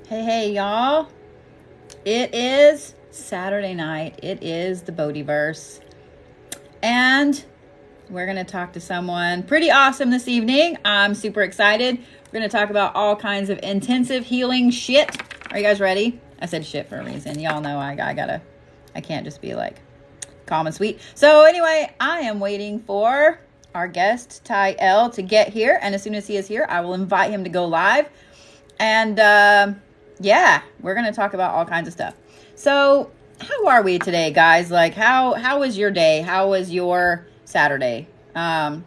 Hey, y'all. It is Saturday night. It is the Bodhiverse. And we're going to talk to someone pretty awesome this evening. I'm super excited. We're going to talk about all kinds of intensive healing shit. Are you guys ready? I said shit for a reason. Y'all know I can't just be like calm and sweet. So, anyway, I am waiting for our guest, TyEl, to get here. And as soon as he is here, I will invite him to go live. And yeah, we're going to talk about all kinds of stuff. So, how are we today, guys? Like, how was your day? How was your Saturday? Hey,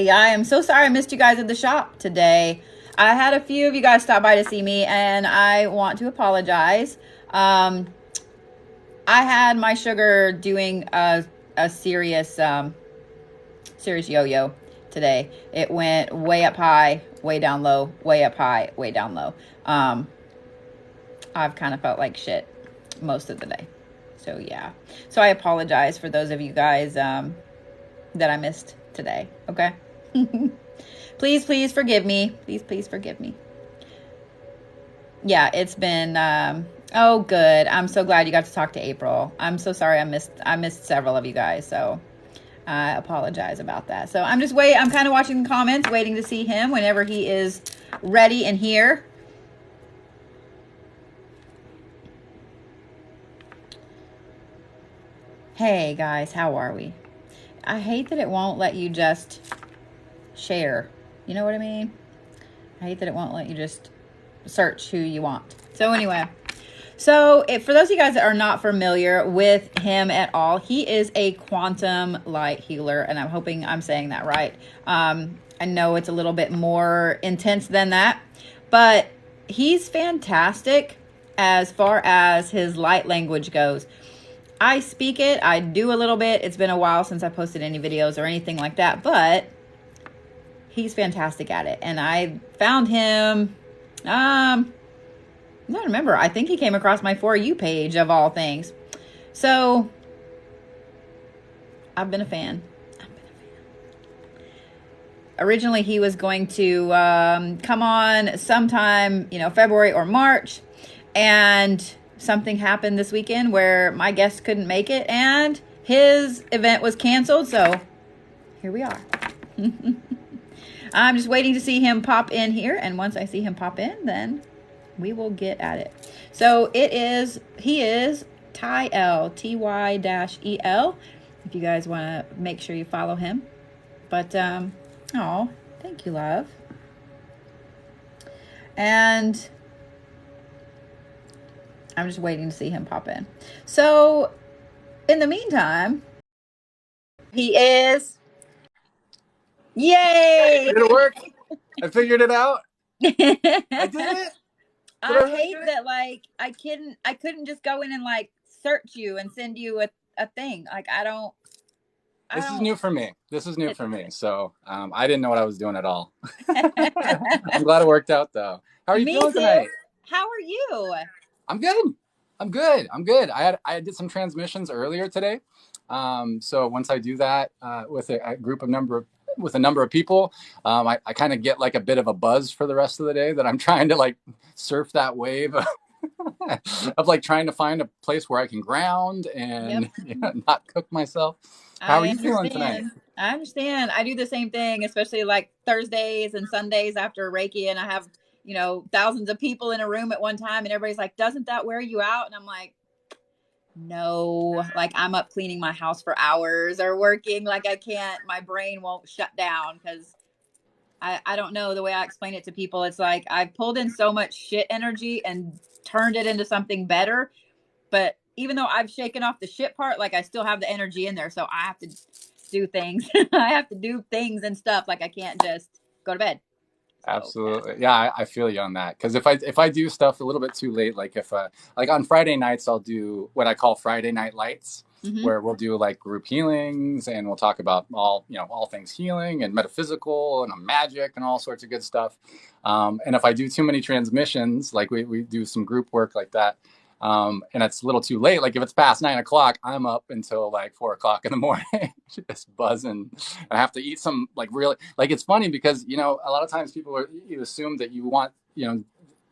I am so sorry I missed you guys at the shop today. I had a few of you guys stop by to see me, and I want to apologize. I had my sugar doing a serious yo-yo today. It went way up high, way down low, way up high, way down low. I've kind of felt like shit most of the day. So yeah. So I apologize for those of you guys that I missed today. Okay? Please forgive me. Please forgive me. Yeah, it's been oh good. I'm so glad you got to talk to April. I'm so sorry I missed several of you guys, so I apologize about that. So I'm kind of watching the comments, waiting to see him whenever he is ready and here. Hey guys, how are we? I hate that it won't let you just share. You know what I mean? I hate that it won't let you just search who you want. So anyway, for those of you guys that are not familiar with him at all, he is a quantum light healer, and I'm hoping I'm saying that right. I know it's a little bit more intense than that, but he's fantastic as far as his light language goes. I speak it. I do a little bit. It's been a while since I posted any videos or anything like that, but he's fantastic at it. And I found him, I don't remember. I think he came across my For You page of all things. So I've been a fan. Originally, he was going to come on sometime, February or March. And something happened this weekend where my guest couldn't make it and his event was canceled. So here we are. I'm just waiting to see him pop in here. And once I see him pop in, then we will get at it. So he is TyEl, Ty-EL. If you guys want to make sure you follow him. But, thank you, love. And I'm just waiting to see him pop in. So, in the meantime, he is. Yay! Did it work? I figured it out. I did it. I hate that, like, I couldn't just go in and like search you and send you a thing. Like, This is new for me. So I didn't know what I was doing at all. I'm glad it worked out, though. How are you feeling tonight? How are you? I'm good. I did some transmissions earlier today. So once I do that with a number of people, I kind of get like a bit of a buzz for the rest of the day that I'm trying to like surf that wave of like trying to find a place where I can ground and not cook myself. How are you feeling tonight? I understand. I do the same thing, especially like Thursdays and Sundays after Reiki, and I have, thousands of people in a room at one time, and everybody's like, doesn't that wear you out? And I'm like, no, like I'm up cleaning my house for hours or working. Like I can't, my brain won't shut down because I don't know the way I explain it to people. It's like I've pulled in so much shit energy and turned it into something better. But even though I've shaken off the shit part, like I still have the energy in there. So I have to do things. I have to do things and stuff. Like I can't just go to bed. So, absolutely. Yeah, I feel you on that. Because if I do stuff a little bit too late, like if like on Friday nights, I'll do what I call Friday Night Lights, where we'll do like group healings and we'll talk about all things healing and metaphysical and magic and all sorts of good stuff. And if I do too many transmissions, like we do some group work like that, and it's a little too late. Like if it's past 9 o'clock, I'm up until like 4 o'clock in the morning, just buzzing. I have to eat some like really, like it's funny because, a lot of times you assume that you want,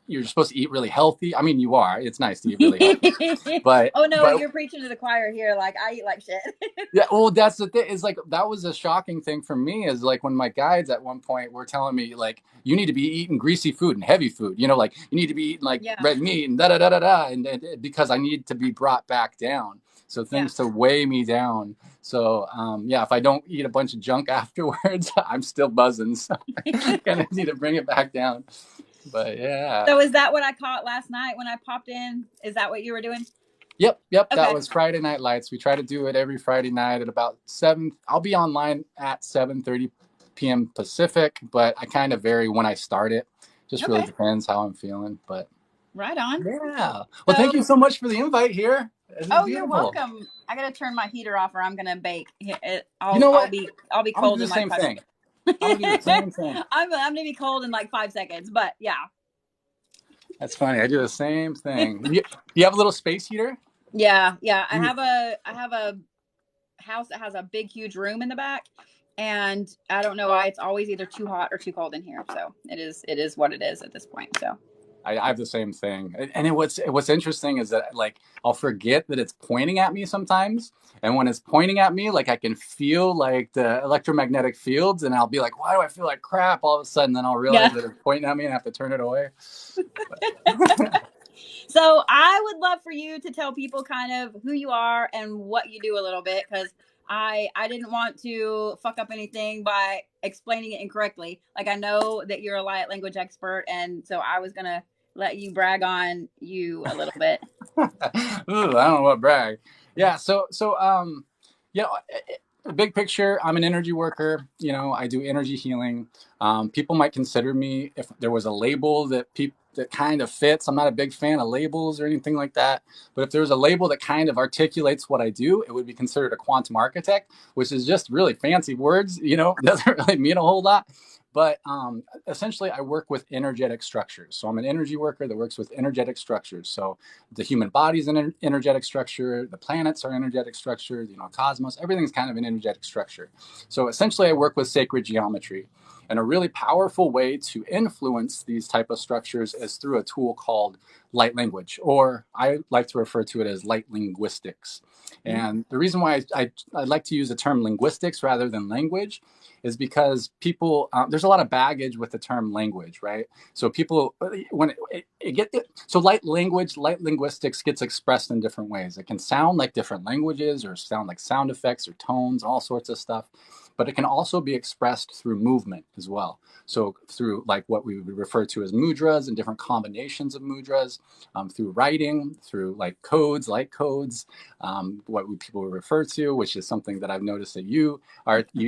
you're supposed to eat really healthy. I mean, you are. It's nice to eat really healthy, but Oh no, you're preaching to the choir here. Like, I eat like shit. yeah, well, that's the thing. Is like that was a shocking thing for me. Is like when my guides at one point were telling me like you need to be eating greasy food and heavy food. You know, like you need to be eating like Yeah. red meat and da da da da da, and because I need to be brought back down. So things to weigh me down. So yeah, if I don't eat a bunch of junk afterwards, I'm still buzzing. So I kind of need to bring it back down. But yeah. So is that what I caught last night when I popped in? Is that what you were doing? Yep. Okay. That was Friday Night Lights. We try to do it every Friday night at about 7. I'll be online at 7:30 p.m. Pacific, but I kind of vary when I start it. Just really depends how I'm feeling. But right on. Yeah. Well, thank you so much for the invite here. You're welcome. I gotta turn my heater off, or I'm gonna bake. You know what? I'll be cold in like 5 seconds. I'll do the same thing. I'm gonna be cold in like 5 seconds, but yeah. That's funny. I do the same thing. You have a little space heater? Yeah. I have a house that has a big, huge room in the back, and I don't know why it's always either too hot or too cold in here. So it is what it is at this point. So I have the same thing. And what's interesting is that like I'll forget that it's pointing at me sometimes. And when it's pointing at me, like I can feel like the electromagnetic fields, and I'll be like, why do I feel like crap all of a sudden? Then I'll realize that it's pointing at me and I have to turn it away. So I would love for you to tell people kind of who you are and what you do a little bit, because I didn't want to fuck up anything by explaining it incorrectly. Like, I know that you're a light language expert, and so I was gonna let you brag on you a little bit. Ooh, I don't know what brag. Yeah. So yeah. Big picture, I'm an energy worker. You know, I do energy healing. People might consider me, if there was a label that kind of fits. I'm not a big fan of labels or anything like that. But if there was a label that kind of articulates what I do, it would be considered a quantum architect, which is just really fancy words. You know, doesn't really mean a whole lot. But essentially, I work with energetic structures. So I'm an energy worker that works with energetic structures. So the human body is an energetic structure. The planets are energetic structures. You know, cosmos, everything's kind of an energetic structure. So essentially, I work with sacred geometry. And a really powerful way to influence these type of structures is through a tool called light language, or I like to refer to it as light linguistics. And the reason why I like to use the term linguistics rather than language is because people, there's a lot of baggage with the term language, right? So people, when so light linguistics gets expressed in different ways. It can sound like different languages or sound like sound effects or tones, all sorts of stuff. But it can also be expressed through movement as well. So through like what we would refer to as mudras and different combinations of mudras, through writing, through like codes, light codes, what people refer to, which is something that I've noticed that you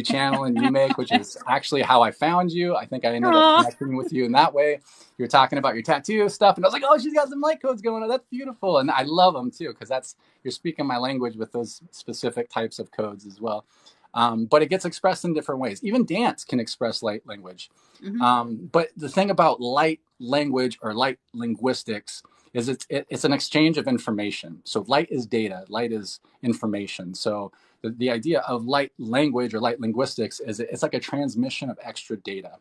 channel and you make, which is actually how I found you. I think I ended up connecting with you in that way. You were talking about your tattoo stuff, and I was like, oh, she's got some light codes going on. That's beautiful. And I love them too, because you're speaking my language with those specific types of codes as well. But it gets expressed in different ways. Even dance can express light language. But the thing about light language or light linguistics is it's an exchange of information. So light is data, light is information. So the idea of light language or light linguistics is it's like a transmission of extra data.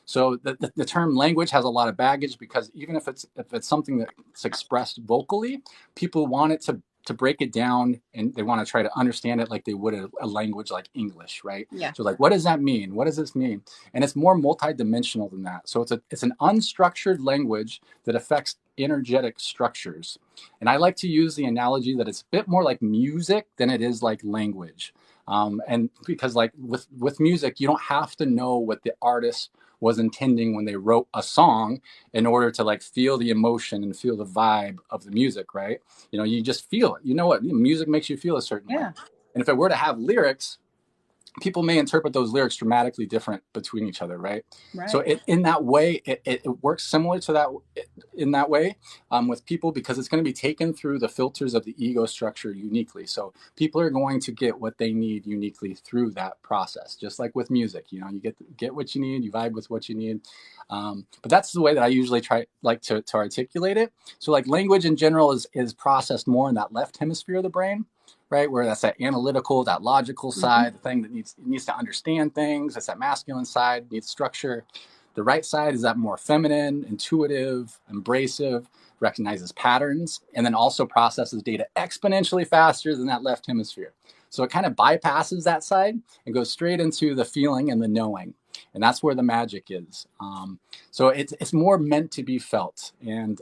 So the term language has a lot of baggage, because even if it's something that's expressed vocally, people want it to break it down, and they want to try to understand it like they would a language like English, right? Yeah. So like, what does that mean? What does this mean? And it's more multidimensional than that. So it's an unstructured language that affects energetic structures. And I like to use the analogy that it's a bit more like music than it is like language. And because like with music, you don't have to know what the artist was intending when they wrote a song in order to like feel the emotion and feel the vibe of the music, right? You know, you just feel it. You know what? Music makes you feel a certain way. And if it were to have lyrics, people may interpret those lyrics dramatically different between each other, right? So in that way, it works similar to that in that way with people, because it's going to be taken through the filters of the ego structure uniquely. So people are going to get what they need uniquely through that process, just like with music. You know, you get what you need, you vibe with what you need. But that's the way that I usually try to articulate it. So like language in general is processed more in that left hemisphere of the brain, right? Where that's that analytical, that logical side, the thing that needs to understand things. That's that masculine side, needs structure. The right side is that more feminine, intuitive, embracive, recognizes patterns, and then also processes data exponentially faster than that left hemisphere. So it kind of bypasses that side and goes straight into the feeling and the knowing. And that's where the magic is. So it's more meant to be felt, and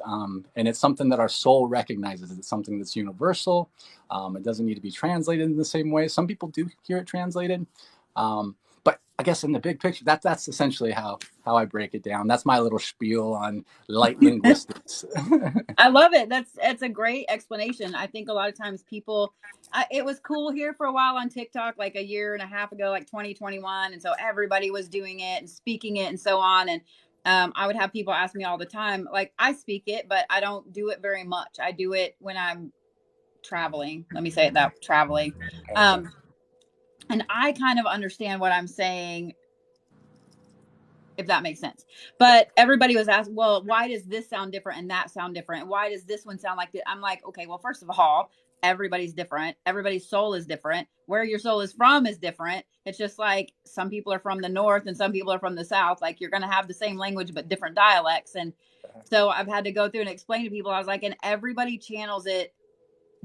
it's something that our soul recognizes. It's something that's universal. It doesn't need to be translated in the same way. Some people do hear it translated, but I guess in the big picture, that's essentially how I break it down. That's my little spiel on light linguistics. I love it. That's a great explanation. I think a lot of times people, it was cool here for a while on TikTok, like a year and a half ago, like 2021. And so everybody was doing it and speaking it and so on. And I would have people ask me all the time, like, I speak it, but I don't do it very much. I do it when I'm traveling. Let me say it that traveling. And I kind of understand what I'm saying, if that makes sense. But everybody was asked, well, why does this sound different and that sound different? And why does this one sound like that? I'm like, okay, well, first of all, everybody's different. Everybody's soul is different. Where your soul is from is different. It's just like some people are from the north and some people are from the south. Like, you're going to have the same language, but different dialects. And so I've had to go through and explain to people. I was like, and everybody channels it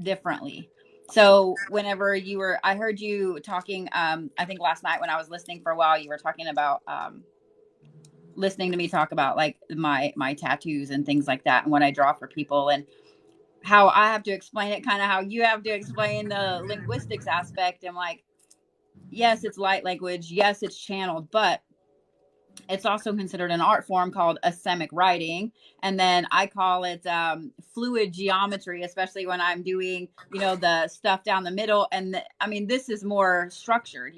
differently. So whenever I heard you talking, I think last night when I was listening for a while, you were talking about, listening to me talk about like my tattoos and things like that, and what I draw for people, and how I have to explain it, kind of how you have to explain the linguistics aspect. I'm like, yes, it's light language. Yes, it's channeled, but it's also considered an art form called asemic writing. And then I call it fluid geometry, especially when I'm doing, the stuff down the middle. And I mean, this is more structured,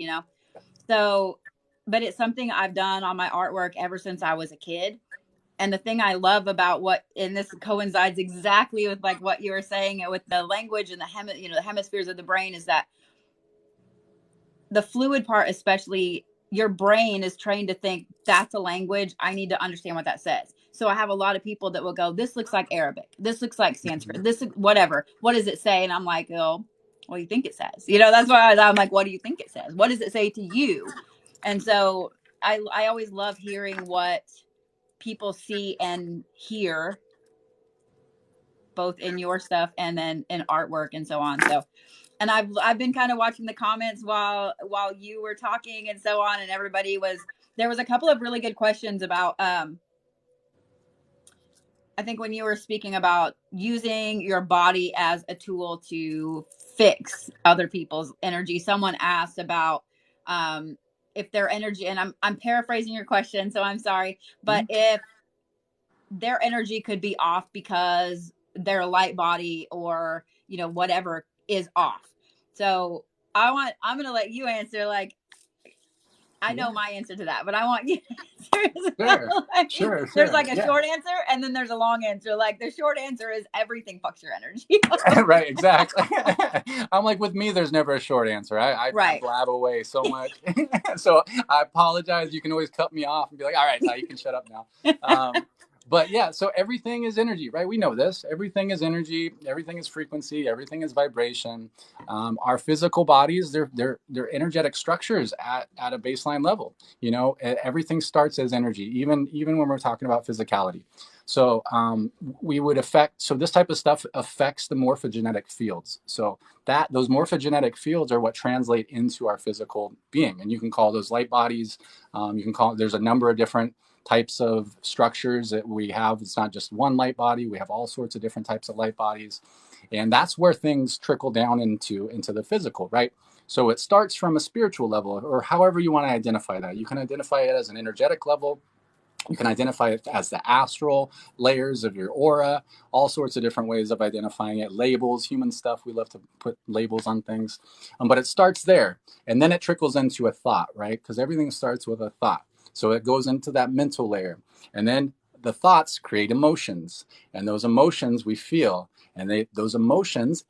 So, but it's something I've done on my artwork ever since I was a kid. And the thing I love about and this coincides exactly with like what you were saying with the language and the hemispheres of the brain, is that the fluid part, especially, your brain is trained to think that's a language. I need to understand what that says. So I have a lot of people that will go, this looks like Arabic. This looks like Sanskrit. This, whatever. What does it say? And I'm like, oh, what do you think it says? That's why I'm like, what do you think it says? What does it say to you? And so I always love hearing what people see and hear, both in your stuff and then in artwork and so on. So, and I've been kind of watching the comments while you were talking and so on, and there was a couple of really good questions about, I think when you were speaking about using your body as a tool to fix other people's energy, someone asked about, if their energy, and I'm paraphrasing your question, so I'm sorry, but if their energy could be off because their light body or, whatever is off. So I'm going to let you answer. Like, I know my answer to that, but I want you to answer. Sure. There's like a short answer and then there's a long answer. Like, the short answer is everything fucks your energy. Right, exactly. I'm like, with me, there's never a short answer. I blab away so much. So I apologize. You can always cut me off and be like, all right, now you can shut up now. But yeah, so everything is energy, right? We know this. Everything is energy. Everything is frequency. Everything is vibration. Our physical bodies, they're energetic structures at a baseline level. Everything starts as energy, even when we're talking about physicality. So this type of stuff affects the morphogenetic fields. So those morphogenetic fields are what translate into our physical being, and you can call those light bodies. There's a number of different types of structures that we have. It's not just one light body. We have all sorts of different types of light bodies. And that's where things trickle down into the physical, right? So it starts from a spiritual level, or however you want to identify that. You can identify it as an energetic level. You can identify it as the astral layers of your aura, all sorts of different ways of identifying it. Labels, human stuff, we love to put labels on things. But it starts there, and then it trickles into a thought, right? Because everything starts with a thought. So it goes into that mental layer, and then the thoughts create emotions, and those emotions we feel, and those emotions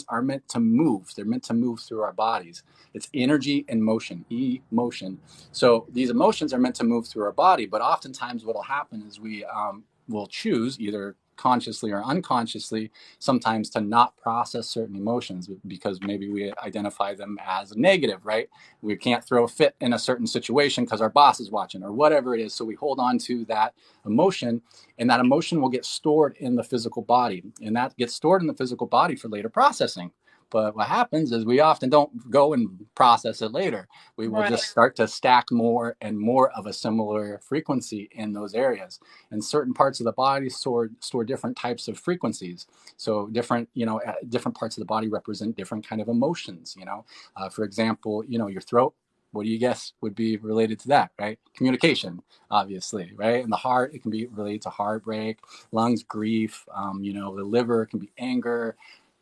are meant to move. They're meant to move through our bodies. It's energy and motion, emotion. So these emotions are meant to move through our body, but oftentimes what will happen is we will choose, either consciously or unconsciously, sometimes to not process certain emotions because maybe we identify them as negative, right? We can't throw a fit in a certain situation because our boss is watching or whatever it is. So we hold on to that emotion, and that emotion will get stored in the physical body, and that gets stored in the physical body for later processing. But what happens is we often don't go and process it later. We will just start to stack more and more of a similar frequency in those areas. And certain parts of the body store different types of frequencies. So different, different parts of the body represent different kind of emotions. For example, your throat. What do you guess would be related to that, right? Communication, obviously, right? And the heart, it can be related to heartbreak, lungs, grief. The liver can be anger,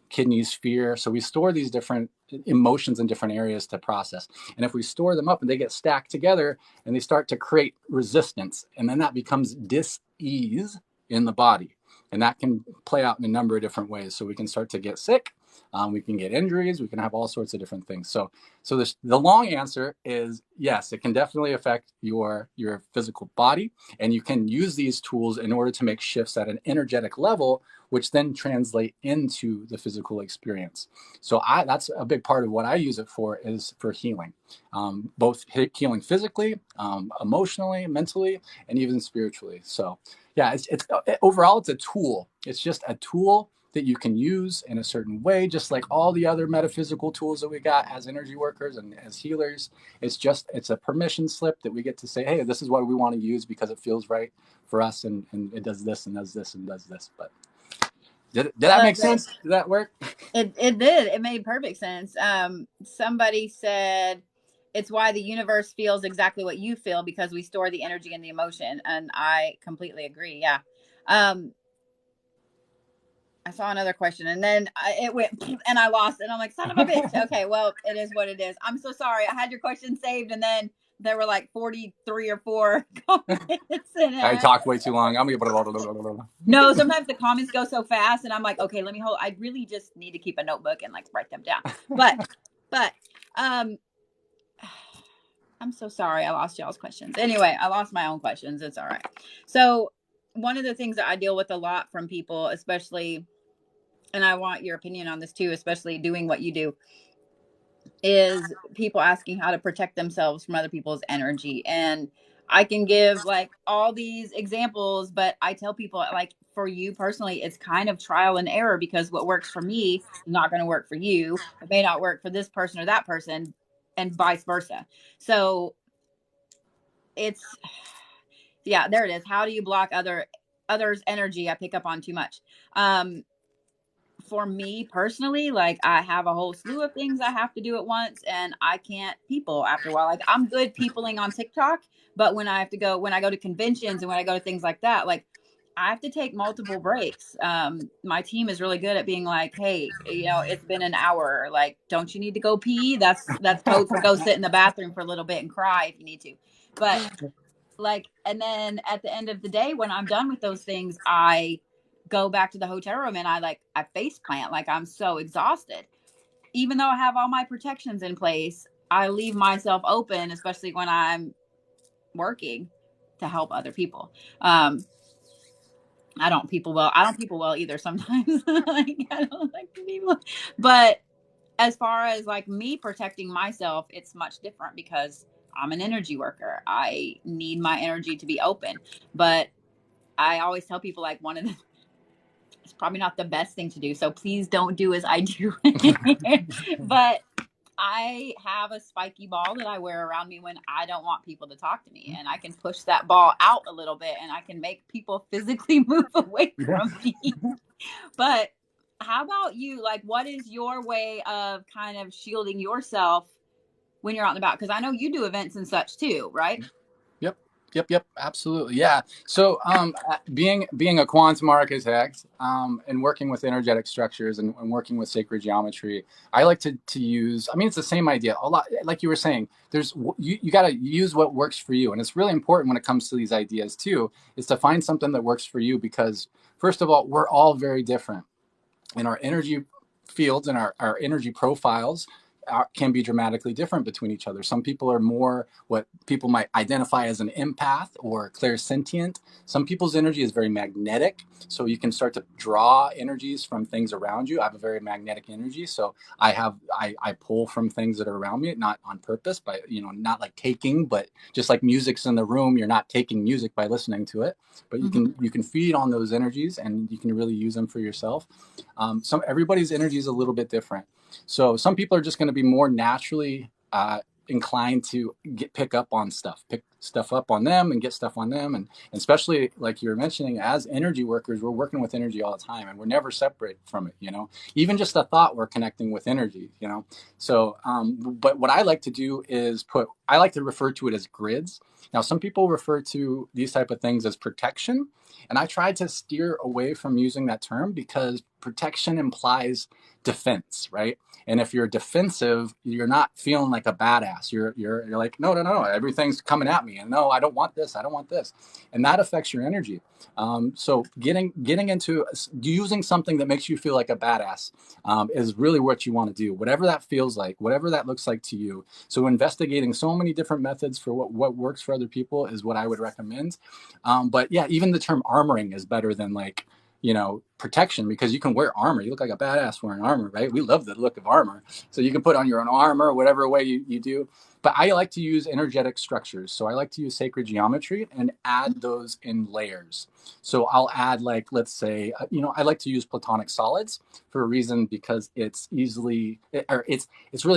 kidneys, fear. So we store these different emotions in different areas to process. And if we store them up and they get stacked together and they start to create resistance, and then that becomes dis-ease in the body. And that can play out in a number of different ways. So we can start to get sick. We can get injuries. We can have all sorts of different things. So the long answer is yes, it can definitely affect your physical body. And you can use these tools in order to make shifts at an energetic level, which then translate into the physical experience. So that's a big part of what I use it for, is for healing, both healing physically, emotionally, mentally, and even spiritually. So yeah, it's overall, it's a tool. It's just a tool that you can use in a certain way, just like all the other metaphysical tools that we got as energy workers and as healers. It's a permission slip that we get to say, hey, this is what we want to use because it feels right for us, and it does this and does this and does this. But did that make sense? Did that work? It did. It made perfect sense. Somebody said it's why the universe feels exactly what you feel, because we store the energy and the emotion. And I completely agree. Yeah. I saw another question, and then it went and I lost it. I'm like, son of a bitch. Okay, well, it is what it is. I'm so sorry. I had your question saved, and then there were like 43 or 4 comments. I talked way too long. I'm gonna. No, sometimes the comments go so fast, and I'm like, okay, let me hold. I really just need to keep a notebook and like write them down. But I'm so sorry. I lost y'all's questions. Anyway, I lost my own questions. It's all right. So one of the things that I deal with a lot from people, especially, and I want your opinion on this too, especially doing what you do, is people asking how to protect themselves from other people's energy. And I can give like all these examples, but I tell people, like, for you personally, it's kind of trial and error, because what works for me is not going to work for you. It may not work for this person or that person, and vice versa. So it's, yeah, there it is. How do you block others' energy? I pick up on too much. For me personally, like, I have a whole slew of things I have to do at once, and I can't people after a while. Like, I'm good peopling on TikTok, but when I go to conventions and when I go to things like that, like, I have to take multiple breaks. My team is really good at being like, hey, it's been an hour. Like, don't you need to go pee? That's code for go sit in the bathroom for a little bit and cry if you need to. But like, and then at the end of the day, when I'm done with those things, I go back to the hotel room and I face plant. Like, I'm so exhausted. Even though I have all my protections in place, I leave myself open, especially when I'm working, to help other people. I don't people well either sometimes. Like, I don't like people. But as far as like me protecting myself, it's much different because I'm an energy worker. I need my energy to be open. But I always tell people, like, it's probably not the best thing to do, so please don't do as I do. But I have a spiky ball that I wear around me when I don't want people to talk to me, and I can push that ball out a little bit and I can make people physically move away from me. But how about you? Like, what is your way of kind of shielding yourself when you're out and about? Because I know you do events and such too, right? Yep, absolutely. Yeah. So being a quantum architect, and working with energetic structures and working with sacred geometry, I like to use, I mean, it's the same idea a lot. Like you were saying, you got to use what works for you. And it's really important when it comes to these ideas too, is to find something that works for you, because first of all, we're all very different in our energy fields and our energy profiles. can be dramatically different between each other. Some people are more what people might identify as an empath or clairsentient. Some people's energy is very magnetic, so you can start to draw energies from things around you. I have a very magnetic energy, so I pull from things that are around me, not on purpose, but not like taking, but just like music's in the room, you're not taking music by listening to it, but you can feed on those energies and you can really use them for yourself. Everybody's energy is a little bit different. So some people are just going to be more naturally inclined to pick stuff up on them and get stuff on them. And especially like you were mentioning, as energy workers, we're working with energy all the time and we're never separate from it, even just a thought, we're connecting with energy, So, but what I like to do is I like to refer to it as grids. Now, some people refer to these type of things as protection. And I try to steer away from using that term because protection implies defense, right? And if you're defensive, you're not feeling like a badass. You're like, no, everything's coming at me, and no, I don't want this, and that affects your energy. So getting into using something that makes you feel like a badass is really what you want to do. Whatever that feels like, whatever that looks like to you. So investigating so many different methods for what works for other people is what I would recommend. But yeah, even the term armoring is better than like protection, because you can wear armor. You look like a badass wearing armor, right? We love the look of armor. So you can put on your own armor, whatever way you do. But I like to use energetic structures. So I like to use sacred geometry and add those in layers. So I'll add, like, let's say, I like to use platonic solids for a reason, because it's really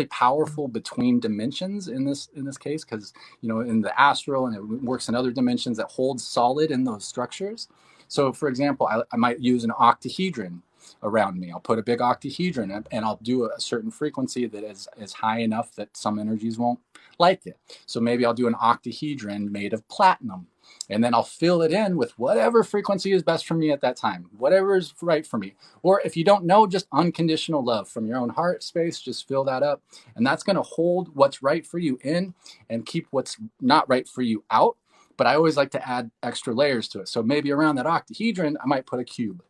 powerful between dimensions in this case, because, in the astral, and it works in other dimensions that hold solid in those structures. So, for example, I might use an octahedron around me. I'll put a big octahedron and I'll do a certain frequency that is high enough that some energies won't like it. So maybe I'll do an octahedron made of platinum, and then I'll fill it in with whatever frequency is best for me at that time, whatever is right for me. Or if you don't know, just unconditional love from your own heart space, just fill that up. And that's going to hold what's right for you in and keep what's not right for you out. But I always like to add extra layers to it. So maybe around that octahedron, I might put a cube,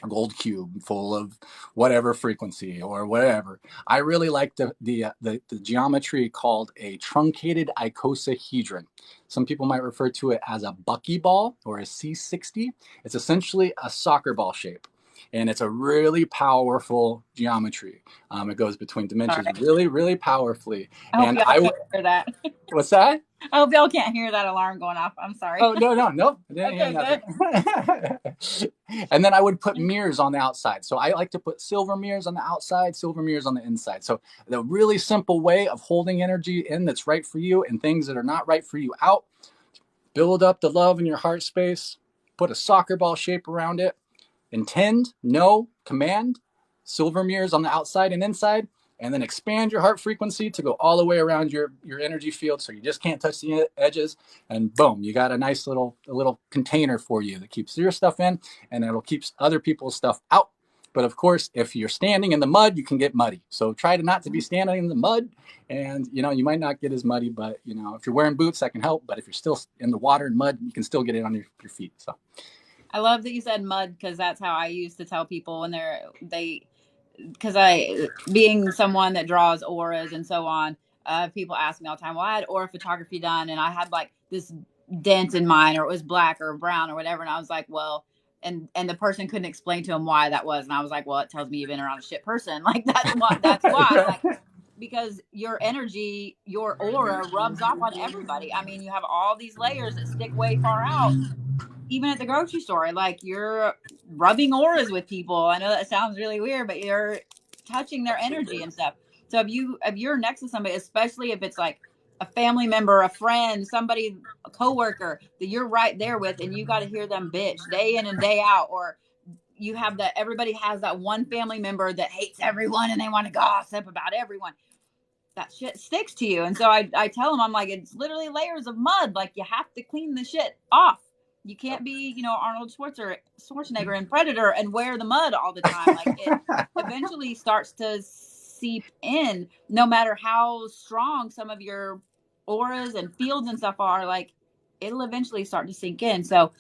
a gold cube full of whatever frequency or whatever. I really like the geometry called a truncated icosahedron. Some people might refer to it as a buckyball or a C60. It's essentially a soccer ball shape. And it's a really powerful geometry. It goes between dimensions really, really powerfully. I hope y'all can't hear that. What's that? I hope y'all can't hear that alarm going off. I'm sorry. Oh, no. Okay, good. And then I would put mirrors on the outside. So I like to put silver mirrors on the outside, silver mirrors on the inside. So the really simple way of holding energy in that's right for you and things that are not right for you out. Build up the love in your heart space. Put a soccer ball shape around it. Intend, know, command, silver mirrors on the outside and inside, and then expand your heart frequency to go all the way around your energy field, so you just can't touch the edges, and boom, you got a nice little container for you that keeps your stuff in, and it'll keep other people's stuff out. But of course, if you're standing in the mud, you can get muddy. So try not to be standing in the mud, and you might not get as muddy, but if you're wearing boots, that can help. But if you're still in the water and mud, you can still get it on your feet. So I love that you said mud, because that's how I used to tell people when because being someone that draws auras and so on, people ask me all the time, well, I had aura photography done and I had like this dent in mine, or it was black or brown or whatever. And I was like, well, and the person couldn't explain to him why that was. And I was like, well, it tells me you've been around a shit person. Like that's why. Like, because your energy, your aura rubs off on everybody. I mean, you have all these layers that stick way far out. Even at the grocery store, like you're rubbing auras with people. I know that sounds really weird, but you're touching their energy and stuff. So if you're next to somebody, especially if it's like a family member, a friend, somebody, a coworker that you're right there with, and you got to hear them bitch day in and day out, or you have that, everybody has that one family member that hates everyone and they want to gossip about everyone. That shit sticks to you. And so I tell them, I'm like, it's literally layers of mud. Like you have to clean the shit off. You can't be, Arnold Schwarzenegger in Predator and wear the mud all the time. Like it eventually starts to seep in, no matter how strong some of your auras and fields and stuff are. Like it'll eventually start to sink in. So,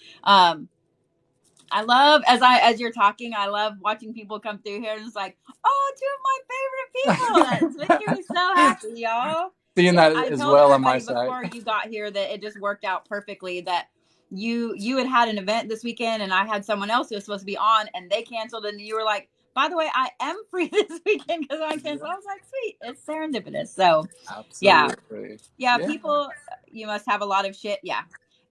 I love as you're talking, I love watching people come through here and it's like, oh, two of my favorite people. That's making me so happy, y'all. Seeing that I as told well on my everybody side. before you got here that it just worked out perfectly that you had an event this weekend and I had someone else who was supposed to be on and they canceled and you were like, by the way, I am free this weekend because I canceled. I was like, sweet, it's serendipitous. So yeah. Absolutely. Yeah, Yeah. people, you must have a lot of shit. Yeah.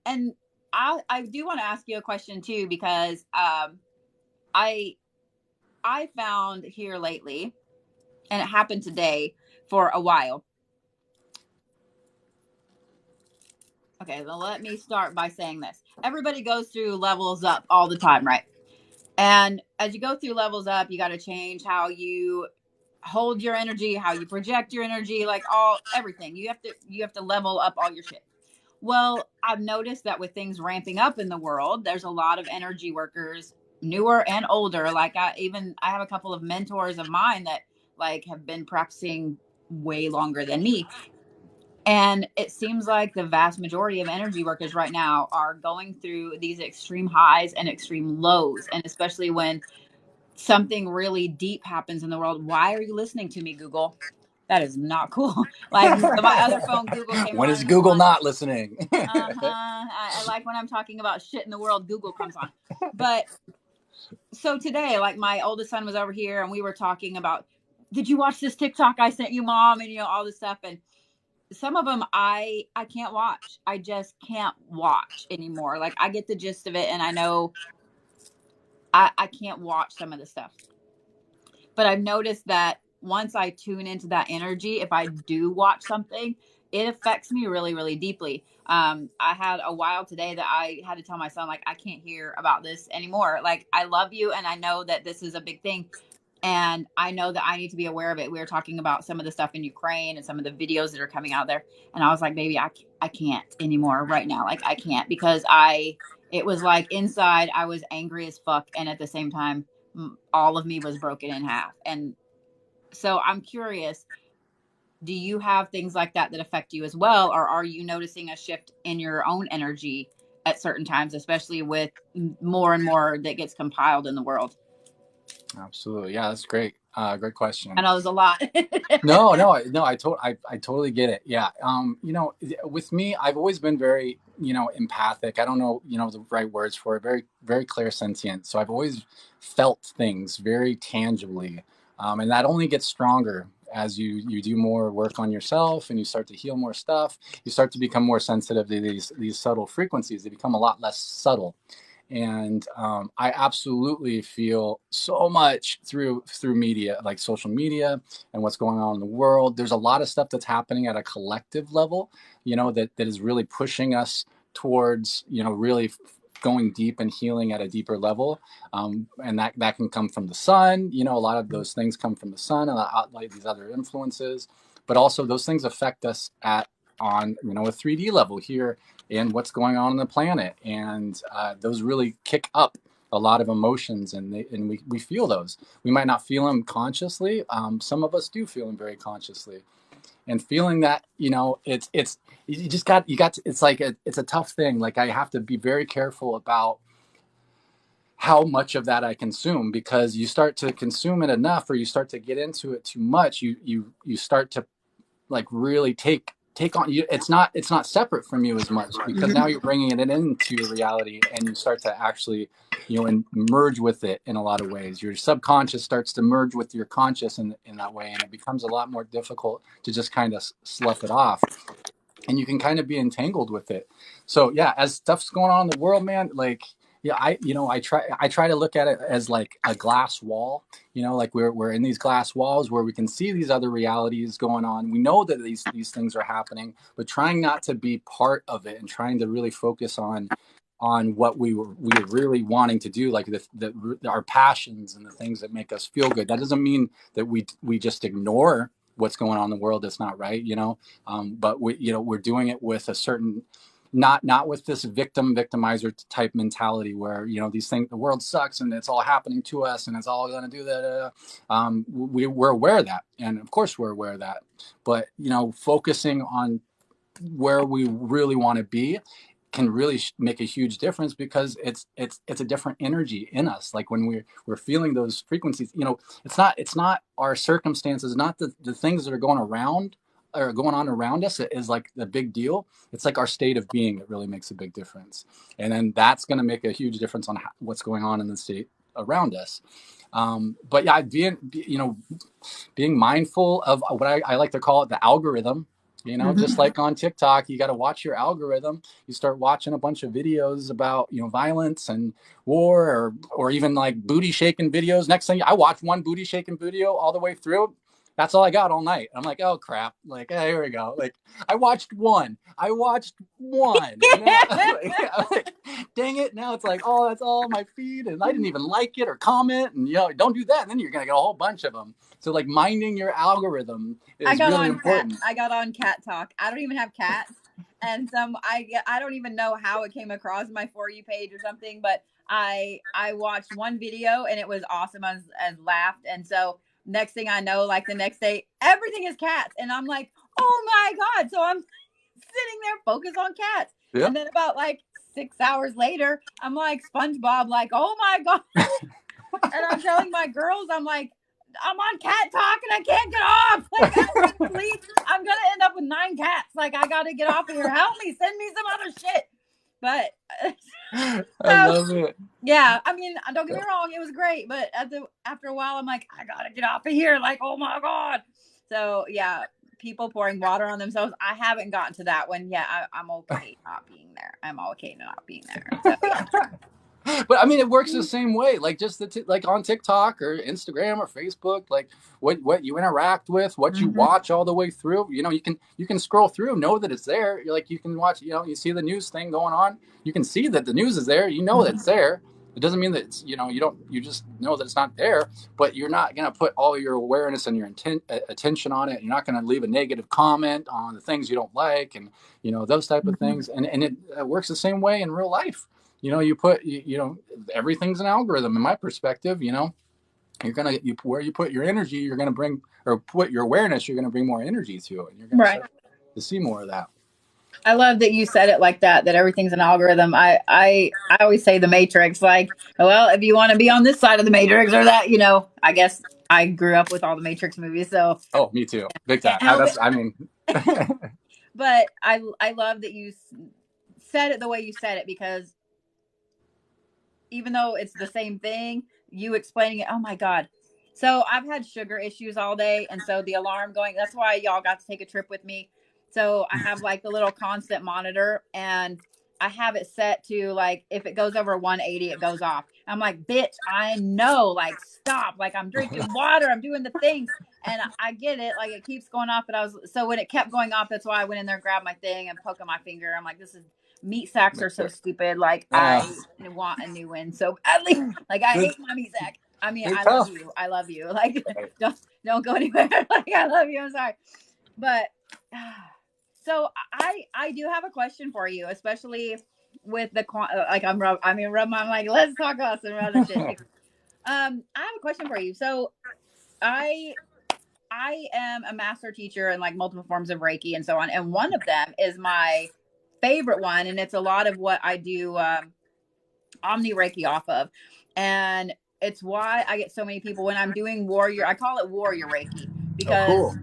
And I do want to ask you a question too, because I I found here lately, and it happened today for a while. Okay, well, let me start by saying this. Everybody goes through levels up all the time, right? And as you go through levels up, you got to change how you hold your energy, how you project your energy, like everything. You have to level up all your shit. Well, I've noticed that with things ramping up in the world, there's a lot of energy workers, newer and older. Like I have a couple of mentors of mine that like have been practicing way longer than me. And it seems like the vast majority of energy workers right now are going through these extreme highs and extreme lows. And especially when something really deep happens in the world. Why are you listening to me, Google? That is not cool. Like my other phone, Google came When on is and it's Google like, not listening? I like when I'm talking about shit in the world, Google comes on. But so today, like my oldest son was over here and we were talking about, did you watch this TikTok I sent you, mom? And all this stuff. And some of them I can't watch. I just can't watch anymore. Like I get the gist of it and I know I can't watch some of the stuff. But I've noticed that once I tune into that energy, if I do watch something, it affects me really, really deeply. I had a while today that I had to tell my son, like, I can't hear about this anymore. Like, I love you, and I know that this is a big thing, and I know that I need to be aware of it. We were talking about some of the stuff in Ukraine and some of the videos that are coming out there, and I was like, baby, I can't anymore right now. Like, I can't because it was like inside I was angry as fuck, and at the same time, all of me was broken in half. And so I'm curious, do you have things like that that affect you as well, or are you noticing a shift in your own energy at certain times, especially with more and more that gets compiled in the world? Absolutely. Yeah, that's great. Great I question. know there's a lot. No, I totally get it. Yeah. With me, I've always been very, empathic. I don't know, the right words for it. Very, very clairsentient. So I've always felt things very tangibly. And that only gets stronger as you do more work on yourself and you start to heal more stuff. You start to become more sensitive to these subtle frequencies. They become a lot less subtle. And I absolutely feel so much through media, like social media and what's going on in the world. There's a lot of stuff that's happening at a collective level, that is really pushing us towards, really going deep and healing at a deeper level. And that can come from the sun. A lot of those things come from the sun and like these other influences, but also those things affect us on a 3D level here and what's going on the planet. And those really kick up a lot of emotions, and we feel those. We might not feel them consciously. Some of us do feel them very consciously, and feeling that, it's it's like it's a tough thing. Like I have to be very careful about how much of that I consume, because you start to consume it enough, or you start to get into it too much, you start to like really take on you. It's not separate from you as much, because now you're bringing it into your reality, and you start to actually and merge with it in a lot of ways. Your subconscious starts to merge with your conscious in that way, and it becomes a lot more difficult to just kind of slough it off, and you can kind of be entangled with it. So yeah, as stuff's going on in the world, man, like yeah, I try to look at it as like a glass wall, like we're in these glass walls where we can see these other realities going on. We know that these things are happening, but trying not to be part of it and trying to really focus on what we were really wanting to do, like our passions and the things that make us feel good. That doesn't mean that we just ignore what's going on in the world that's not right, but we're doing it with a certain, not with this victimizer type mentality where these things, the world sucks and it's all happening to us and it's all going to do that. We're aware of that, and of course we're aware of that, but focusing on where we really want to be can really make a huge difference, because it's a different energy in us. Like when we're feeling those frequencies, it's not our circumstances, not the things that are going around or going on around us is like the big deal. It's like our state of being that really makes a big difference, and then that's going to make a huge difference on what's going on in the state around us. But yeah, being mindful of what I like to call it the algorithm. Just like on TikTok, you got to watch your algorithm. You start watching a bunch of videos about, violence and war, or even like booty shaking videos. Next thing, I watch one booty shaking video all the way through. That's all I got all night. I'm like, oh crap. Like, hey, here we go. Like, I watched one. Like, dang it. Now it's like, oh, that's all my feed. And I didn't even like it or comment. And, don't do that. And then you're going to get a whole bunch of them. So like minding your algorithm is really important. I got on Cat Talk. I don't even have cats. And I don't even know how it came across my For You page or something, but I watched one video and it was awesome. I laughed. And so next thing I know, like the next day, everything is cats. And I'm like, oh my God. So I'm sitting there focused on cats. Yeah. And then about like 6 hours later, I'm like SpongeBob, like, oh my God. And I'm telling my girls, I'm like, I'm on Cat Talk and I can't get off. Like, I'm going to end up with 9 cats. Like, I got to get off of here. Help me. Send me some other shit. But I love it. Yeah. I mean, don't get me wrong. It was great. But after a while, I'm like, I got to get off of here. Like, oh my God. So yeah, people pouring water on themselves. I haven't gotten to that one yet. I'm okay not being there. I'm okay not being there. So, yeah. But I mean, it works the same way. Like just like on TikTok or Instagram or Facebook, like what you interact with, what you watch all the way through. You can scroll through, know that it's there. You're like, you can watch. You see the news thing going on. You can see that the news is there. You know that it's there. It doesn't mean that it's, you just know that it's not there. But you're not going to put all your awareness and your attention on it. You're not going to leave a negative comment on the things you don't like, and those type of things. And it works the same way in real life. You put, everything's an algorithm in my perspective. You're going to, where you put your energy, you're going to bring, or put your awareness, you're going to bring more energy to it. And you're going to start to see more of that. I love that you said it like that everything's an algorithm. I always say the Matrix, like, well, if you want to be on this side of the Matrix or that, I guess I grew up with all the Matrix movies. So. Oh, me too. Big time. But I love that you said it the way you said it, because even though it's the same thing, you explaining it, oh my God. So I've had sugar issues all day. And so the alarm going, that's why y'all got to take a trip with me. So I have like the little constant monitor, and I have it set to like, if it goes over 180, it goes off. I'm like, bitch, I know, like, stop. Like, I'm drinking water. I'm doing the things. And I get it. Like, it keeps going off. But so when it kept going off, that's why I went in there, grabbed my thing and poking my finger. I'm like, meat sacks are so stupid. Like, I want a new one so badly. Like, I hate my meat sack. I mean, I love you. I love you. Like, don't go anywhere. Like, I love you. I'm sorry. But so I do have a question for you, especially with the like I'm like, let's talk about some other shit. I have a question for you. So I am a master teacher in like multiple forms of Reiki and so on, and one of them is my favorite one, and it's a lot of what I do Omni Reiki off of, and it's why I get so many people when I'm doing warrior. I call it warrior Reiki because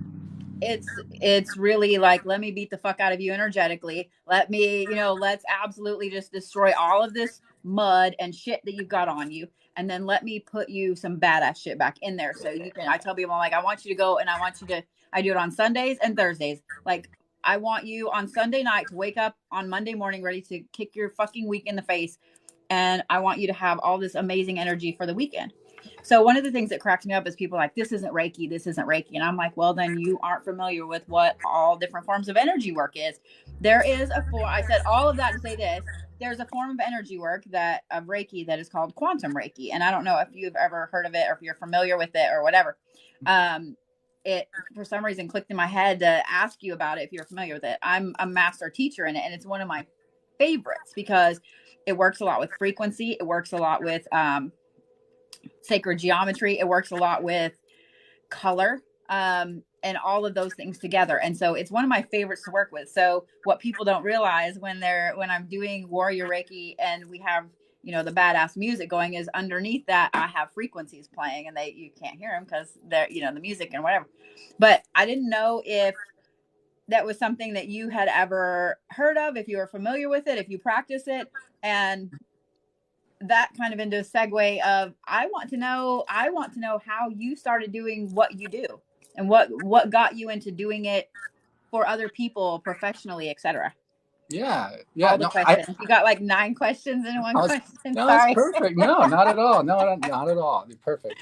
it's really like, let me beat the fuck out of you energetically. Let me, let's absolutely just destroy all of this mud and shit that you've got on you. And then let me put you some badass shit back in there. So I tell people, I'm like, I want you to go, and I do it on Sundays and Thursdays. Like, I want you on Sunday night to wake up on Monday morning ready to kick your fucking week in the face. And I want you to have all this amazing energy for the weekend. So one of the things that cracks me up is people like, this isn't Reiki, this isn't Reiki. And I'm like, well, then you aren't familiar with what all different forms of energy work is. There is I said all of that to say this. There's a form of energy work of Reiki that is called quantum Reiki. And I don't know if you've ever heard of it or if you're familiar with it or whatever. It, for some reason, clicked in my head to ask you about it if you're familiar with it. I'm a master teacher in it, and it's one of my favorites because it works a lot with frequency. It works a lot with sacred geometry. It works a lot with color. and all of those things together. And so it's one of my favorites to work with. So what people don't realize when I'm doing warrior Reiki and we have, you know, the badass music going, is underneath that I have frequencies playing, and you can't hear them because they're, you know, the music and whatever. But I didn't know if that was something that you had ever heard of, if you were familiar with it, if you practice it. And that kind of into a segue of, I want to know how you started doing what you do, and what got you into doing it for other people professionally, etc. Yeah, yeah. All the No, questions. You got like 9 questions in one I was, question. no, that's Sorry. perfect. No, not at all. No, not at all. Perfect.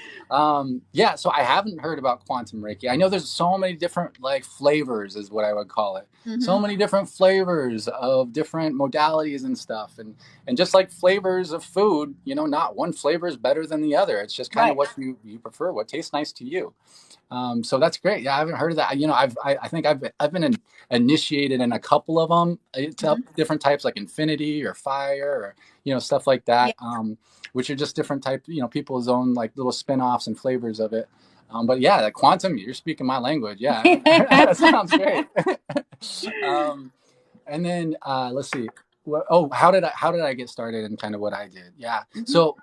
Yeah. So I haven't heard about quantum Reiki. I know there's so many different like flavors, is what I would call it. So Mm-hmm. many different flavors of different modalities and stuff, and just like flavors of food, you know, not one flavor is better than the other. It's just kind of Right. what you prefer, what tastes nice to you. So that's great. Yeah, I haven't heard of that. You know, I think I've been initiated in a couple of them. It's Mm-hmm. different types like infinity or fire or, you know, stuff like Yeah. that, which are just different type. You know, people's own like little spin-offs and flavors of it. But yeah, the quantum, you're speaking my language. Yeah, that sounds great. um, and then let's see. Oh, how did I get started and kind of what I did? Yeah, Mm-hmm. so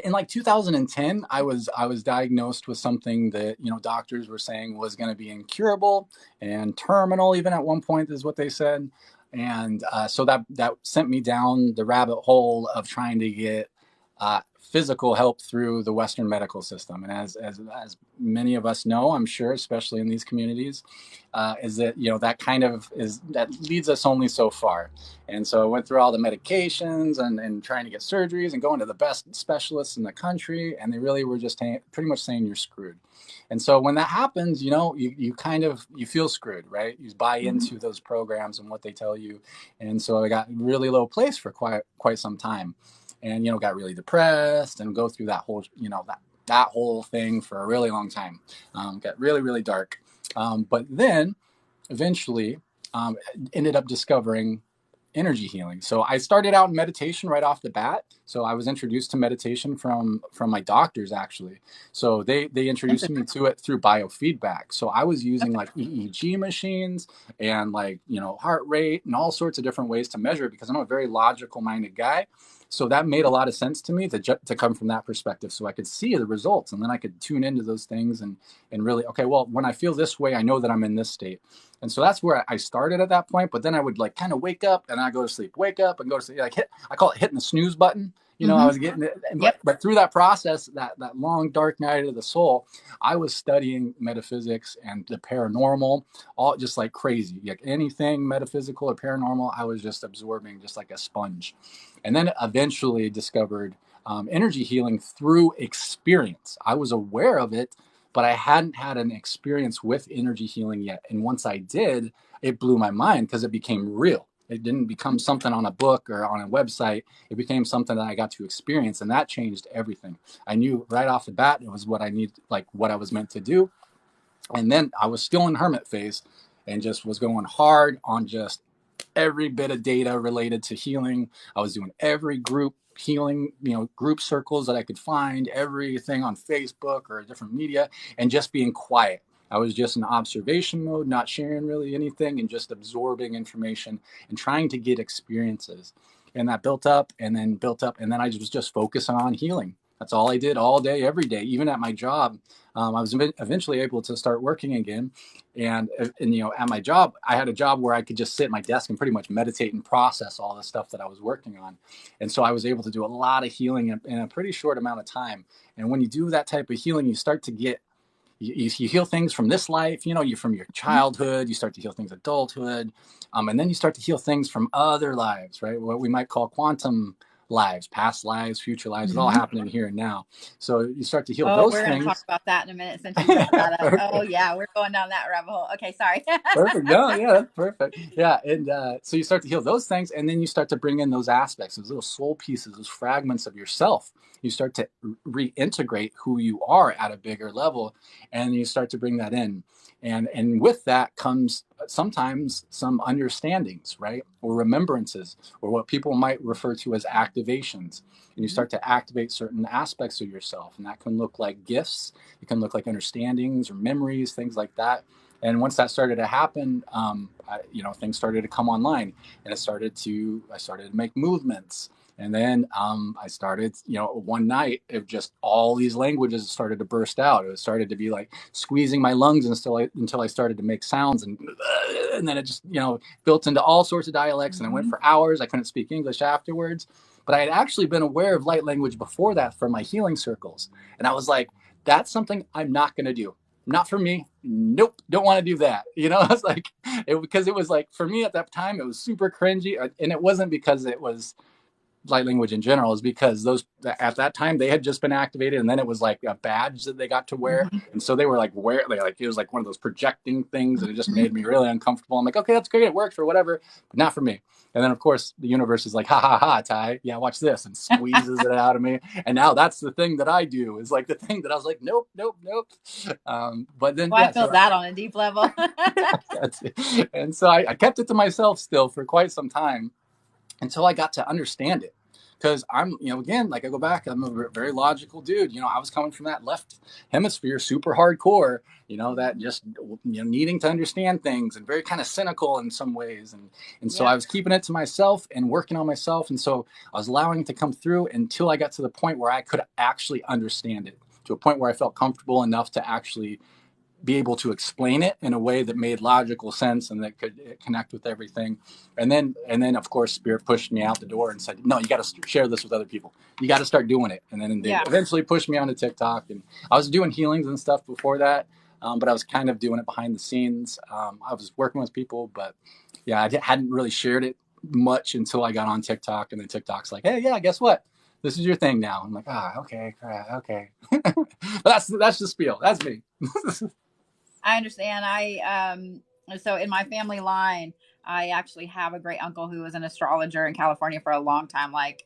in like 2010 I was diagnosed with something that, you know, doctors were saying was going to be incurable and terminal, even at one point is what they said. And so that sent me down the rabbit hole of trying to get physical help through the Western medical system. And as many of us know, I'm sure, especially in these communities, is that, you know, that leads us only so far. And so I went through all the medications and trying to get surgeries and going to the best specialists in the country, and they really were just pretty much saying you're screwed. And so when that happens, you know, you kind of, you feel screwed, right? You buy Mm-hmm. into those programs and what they tell you. And so I got really low place for quite some time, and, you know, got really depressed and go through that whole, you know, that whole thing for a really long time. Got really, really dark. But then eventually um, ended up discovering energy healing. So I started out in meditation right off the bat. So I was introduced to meditation from my doctors, actually. So they introduced me to it through biofeedback. So I was using Okay. like EEG machines and, like, you know, heart rate and all sorts of different ways to measure it, because I'm a very logical minded guy. So that made a lot of sense to me to come from that perspective, so I could see the results, and then I could tune into those things and really, okay, well, when I feel this way, I know that I'm in this state. And so that's where I started at that point. But then I would like kind of wake up and I go to sleep, wake up and go to sleep. Like I call it hitting the snooze button. You know, I Mm-hmm. was getting it, Yep. but through that process, that long dark night of the soul, I was studying metaphysics and the paranormal, all just like crazy. Like anything metaphysical or paranormal, I was just absorbing just like a sponge. And then eventually discovered energy healing through experience. I was aware of it, but I hadn't had an experience with energy healing yet. And once I did, it blew my mind because it became real. It didn't become something on a book or on a website. It became something that I got to experience, and that changed everything. I knew right off the bat it was what I needed, like what I was meant to do. And then I was still in hermit phase and just was going hard on just every bit of data related to healing. I was doing every group healing, you know, group circles that I could find, everything on Facebook or different media, and just being quiet. I was just in observation mode, not sharing really anything, and just absorbing information and trying to get experiences. And that built up and then built up. And then I was just focusing on healing. That's all I did all day, every day, even at my job. I was eventually able to start working again. And, you know, at my job, I had a job where I could just sit at my desk and pretty much meditate and process all the stuff that I was working on. And so I was able to do a lot of healing in a pretty short amount of time. And when you do that type of healing, you start to get, you heal things from this life, you know, you from your childhood, you start to heal things adulthood, and then you start to heal things from other lives, right? What we might call quantum lives, past lives, future lives. It's all Mm-hmm. happening here and now. So you start to heal Oh, those we're going to talk things. about that in a minute since you brought that up. Oh, Perfect. yeah, we're going down that rabbit hole. Okay, sorry. Perfect. No, yeah, that's perfect. Yeah, and so you start to heal those things, and then you start to bring in those aspects, those little soul pieces, those fragments of yourself You start to reintegrate who you are at a bigger level, and you start to bring that in. And with that comes sometimes some understandings, right? Or remembrances, or what people might refer to as activations. And you start to activate certain aspects of yourself. And that can look like gifts, it can look like understandings or memories, things like that. And once that started to happen, things started to come online, and I started to make movements. And then I started, one night, it just all these languages started to burst out. It started to be like squeezing my lungs until I started to make sounds, and then it just, built into all sorts of dialects. And I went for hours. I couldn't speak English afterwards, but I had actually been aware of light language before that from my healing circles, and I was like, that's something I'm not going to do. Not for me. Nope. Don't want to do that. I was like, because it was like, for me at that time, it was super cringy. And it wasn't because it was light language in general, is because those at that time they had just been activated, and then it was like a badge that they got to wear, and so they were like it was like one of those projecting things, and it just made me really uncomfortable. I'm like, okay, that's great, it works or whatever, but not for me. And then of course the universe is like, ha ha ha, Ty, yeah, watch this, and squeezes it out of me. And now that's the thing that I do, is like the thing that I was like, nope, nope, nope. But then I feel that on a deep level. And so I kept it to myself still for quite some time, until I got to understand it. Because I'm, again, like I go back, I'm a very logical dude. I was coming from that left hemisphere, super hardcore, that just, needing to understand things, and very kind of cynical in some ways. And so I was keeping it to myself and working on myself. And so I was allowing it to come through until I got to the point where I could actually understand it, to a point where I felt comfortable enough to actually be able to explain it in a way that made logical sense and that could connect with everything. And then of course Spirit pushed me out the door and said, no, you got to share this with other people, you got to start doing it. And then they eventually pushed me onto TikTok, and I was doing healings and stuff before that, but I was kind of doing it behind the scenes. I was working with people, but I hadn't really shared it much until I got on TikTok. And then TikTok's like, hey, yeah, guess what, this is your thing now. I'm like, okay, okay. But that's the spiel. That's me. I understand. So in my family line, I actually have a great uncle who was an astrologer in California for a long time. Like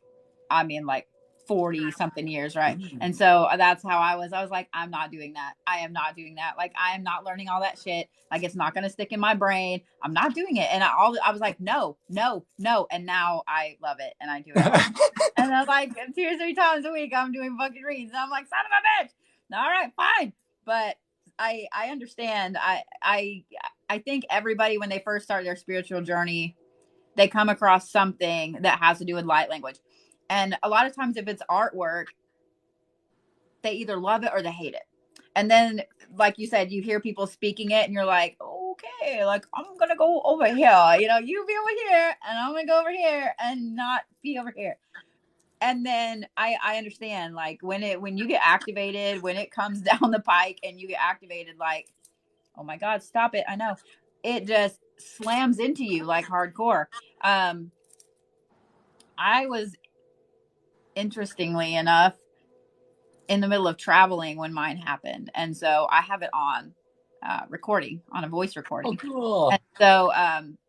40 something years. Right. And so that's how I was like, I'm not doing that. I am not doing that. Like, I am not learning all that shit. Like, it's not going to stick in my brain. I'm not doing it. And I was like, no, no, no. And now I love it. And I do it. And I was like 2 or 3 times a week, I'm doing fucking reads. And I'm like, son of a bitch. All right, fine. But I understand. I think everybody, when they first start their spiritual journey, they come across something that has to do with light language. And a lot of times, if it's artwork, they either love it or they hate it. And then, like you said, you hear people speaking it and you're like, okay, like, I'm going to go over here. You be over here and I'm going to go over here and not be over here. And then I understand, like, when you get activated, when it comes down the pike and you get activated, like, oh my God, stop it. I know it just slams into you like hardcore. I was, interestingly enough, in the middle of traveling when mine happened. And so I have it on recording, on a voice recording. Oh, cool. And so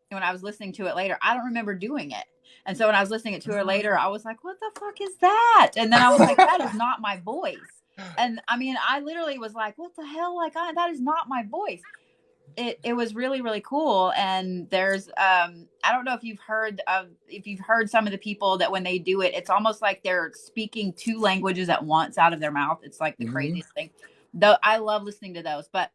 when I was listening to it later, I don't remember doing it. And so when I was listening to her later, I was like, what the fuck is that? And then I was like, that is not my voice. And I mean, I literally was like, what the hell? Like, that is not my voice. It was really, really cool. And there's I don't know if you've heard some of the people that when they do it, it's almost like they're speaking 2 languages at once out of their mouth. It's like the craziest thing. Though I love listening to those, but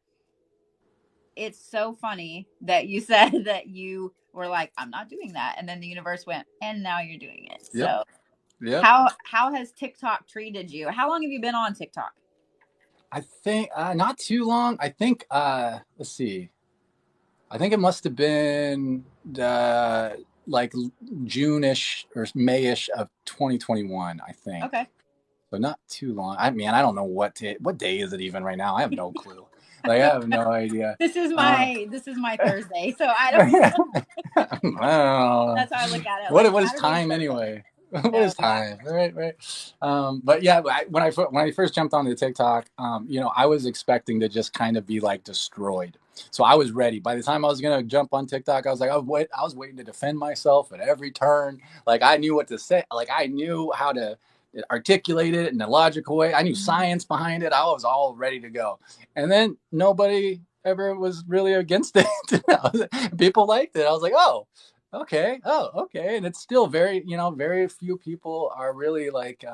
it's so funny that you said that you were like, I'm not doing that, and then the universe went, and now you're doing it. Yep. So how has TikTok treated you? How long have you been on TikTok? I think not too long. I think let's see. I think it must have been like June-ish or May-ish of 2021, I think. Okay. So not too long. I mean, I don't know what day is it even right now. I have no clue. Like, I have no idea. This is my Thursday, so I don't know. Well, that's how I look at it. What is time anyway? What is time? Right. But yeah, when I first jumped onto TikTok, I was expecting to just kind of be like destroyed. So I was ready. By the time I was gonna jump on TikTok, I was like, I was waiting to defend myself at every turn. Like, I knew what to say. Like, I knew how to articulate it in a logical way. I knew science behind it. I was all ready to go. And then nobody ever was really against it. People liked it. I was like, oh, okay. Oh, okay. And it's still very, very few people are really like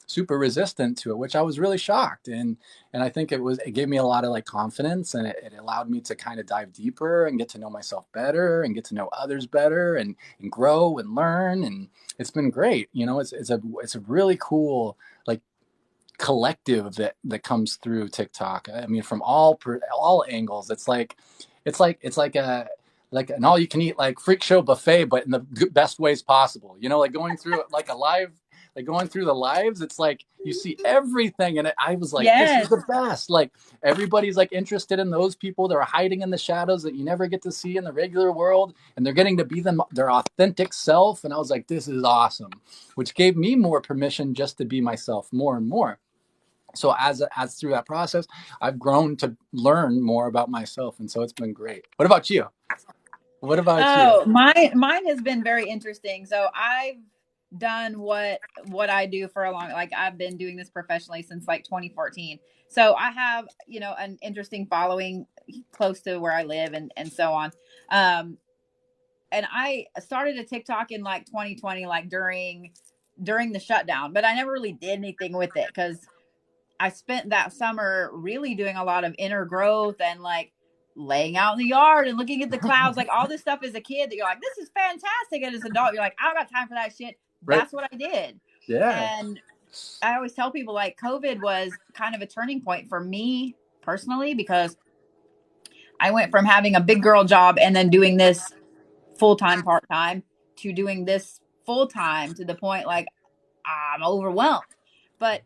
super resistant to it, which I was really shocked. And I think it gave me a lot of like confidence, and it allowed me to kind of dive deeper and get to know myself better and get to know others better and grow and learn. And it's been great. It's a really cool like collective that comes through TikTok. I mean, from all angles. It's like a like an all you can eat like freak show buffet, but in the best ways possible. Like going through like a live, like going through the lives. It's like you see everything, and I was like, this is Yes. the best. Like everybody's like interested in those people that are hiding in the shadows that you never get to see in the regular world, and they're getting to be their authentic self. And I was like, this is awesome, which gave me more permission just to be myself more and more. So as through that process, I've grown to learn more about myself, and so it's been great. What about you? What about you? Oh, mine has been very interesting. So I've done what I do for a long, like I've been doing this professionally since like 2014. So I have, an interesting following close to where I live and so on. And I started a TikTok in like 2020, like during the shutdown, but I never really did anything with it because I spent that summer really doing a lot of inner growth and like laying out in the yard and looking at the clouds, like all this stuff as a kid that you're like, this is fantastic. And as an adult, you're like, I don't got time for that shit. Right? That's what I did. Yeah. And I always tell people like COVID was kind of a turning point for me personally, because I went from having a big girl job and then doing this full time, part time to doing this full time to the point like I'm overwhelmed. But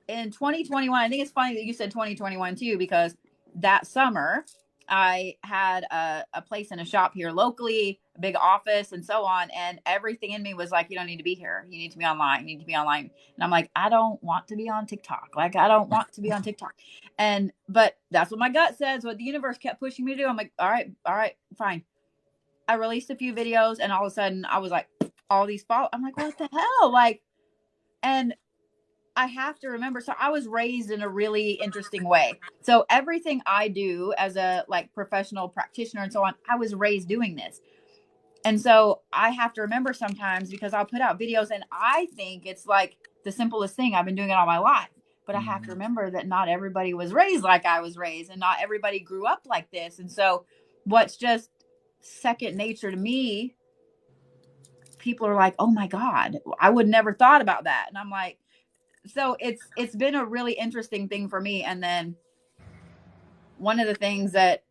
in 2021, I think it's funny that you said 2021 too, because that summer I had a place in a shop here locally, a big office and so on. And everything in me was like, you don't need to be here. You need to be online. You need to be online. And I'm like, I don't want to be on TikTok. Like, I don't want to be on TikTok. But that's what my gut says, what the universe kept pushing me to do. I'm like, all right, fine. I released a few videos and all of a sudden I was like, all these follow. I'm like, what the hell? Like, and I have to remember. So I was raised in a really interesting way. So everything I do as a like professional practitioner and so on, I was raised doing this. And so I have to remember sometimes, because I'll put out videos and I think it's like the simplest thing. I've been doing it all my life. But I have to remember that not everybody was raised like I was raised, and not everybody grew up like this. And so what's just second nature to me, people are like, oh my God, I would never thought about that. And I'm like, so it's been a really interesting thing for me. And then one of the things that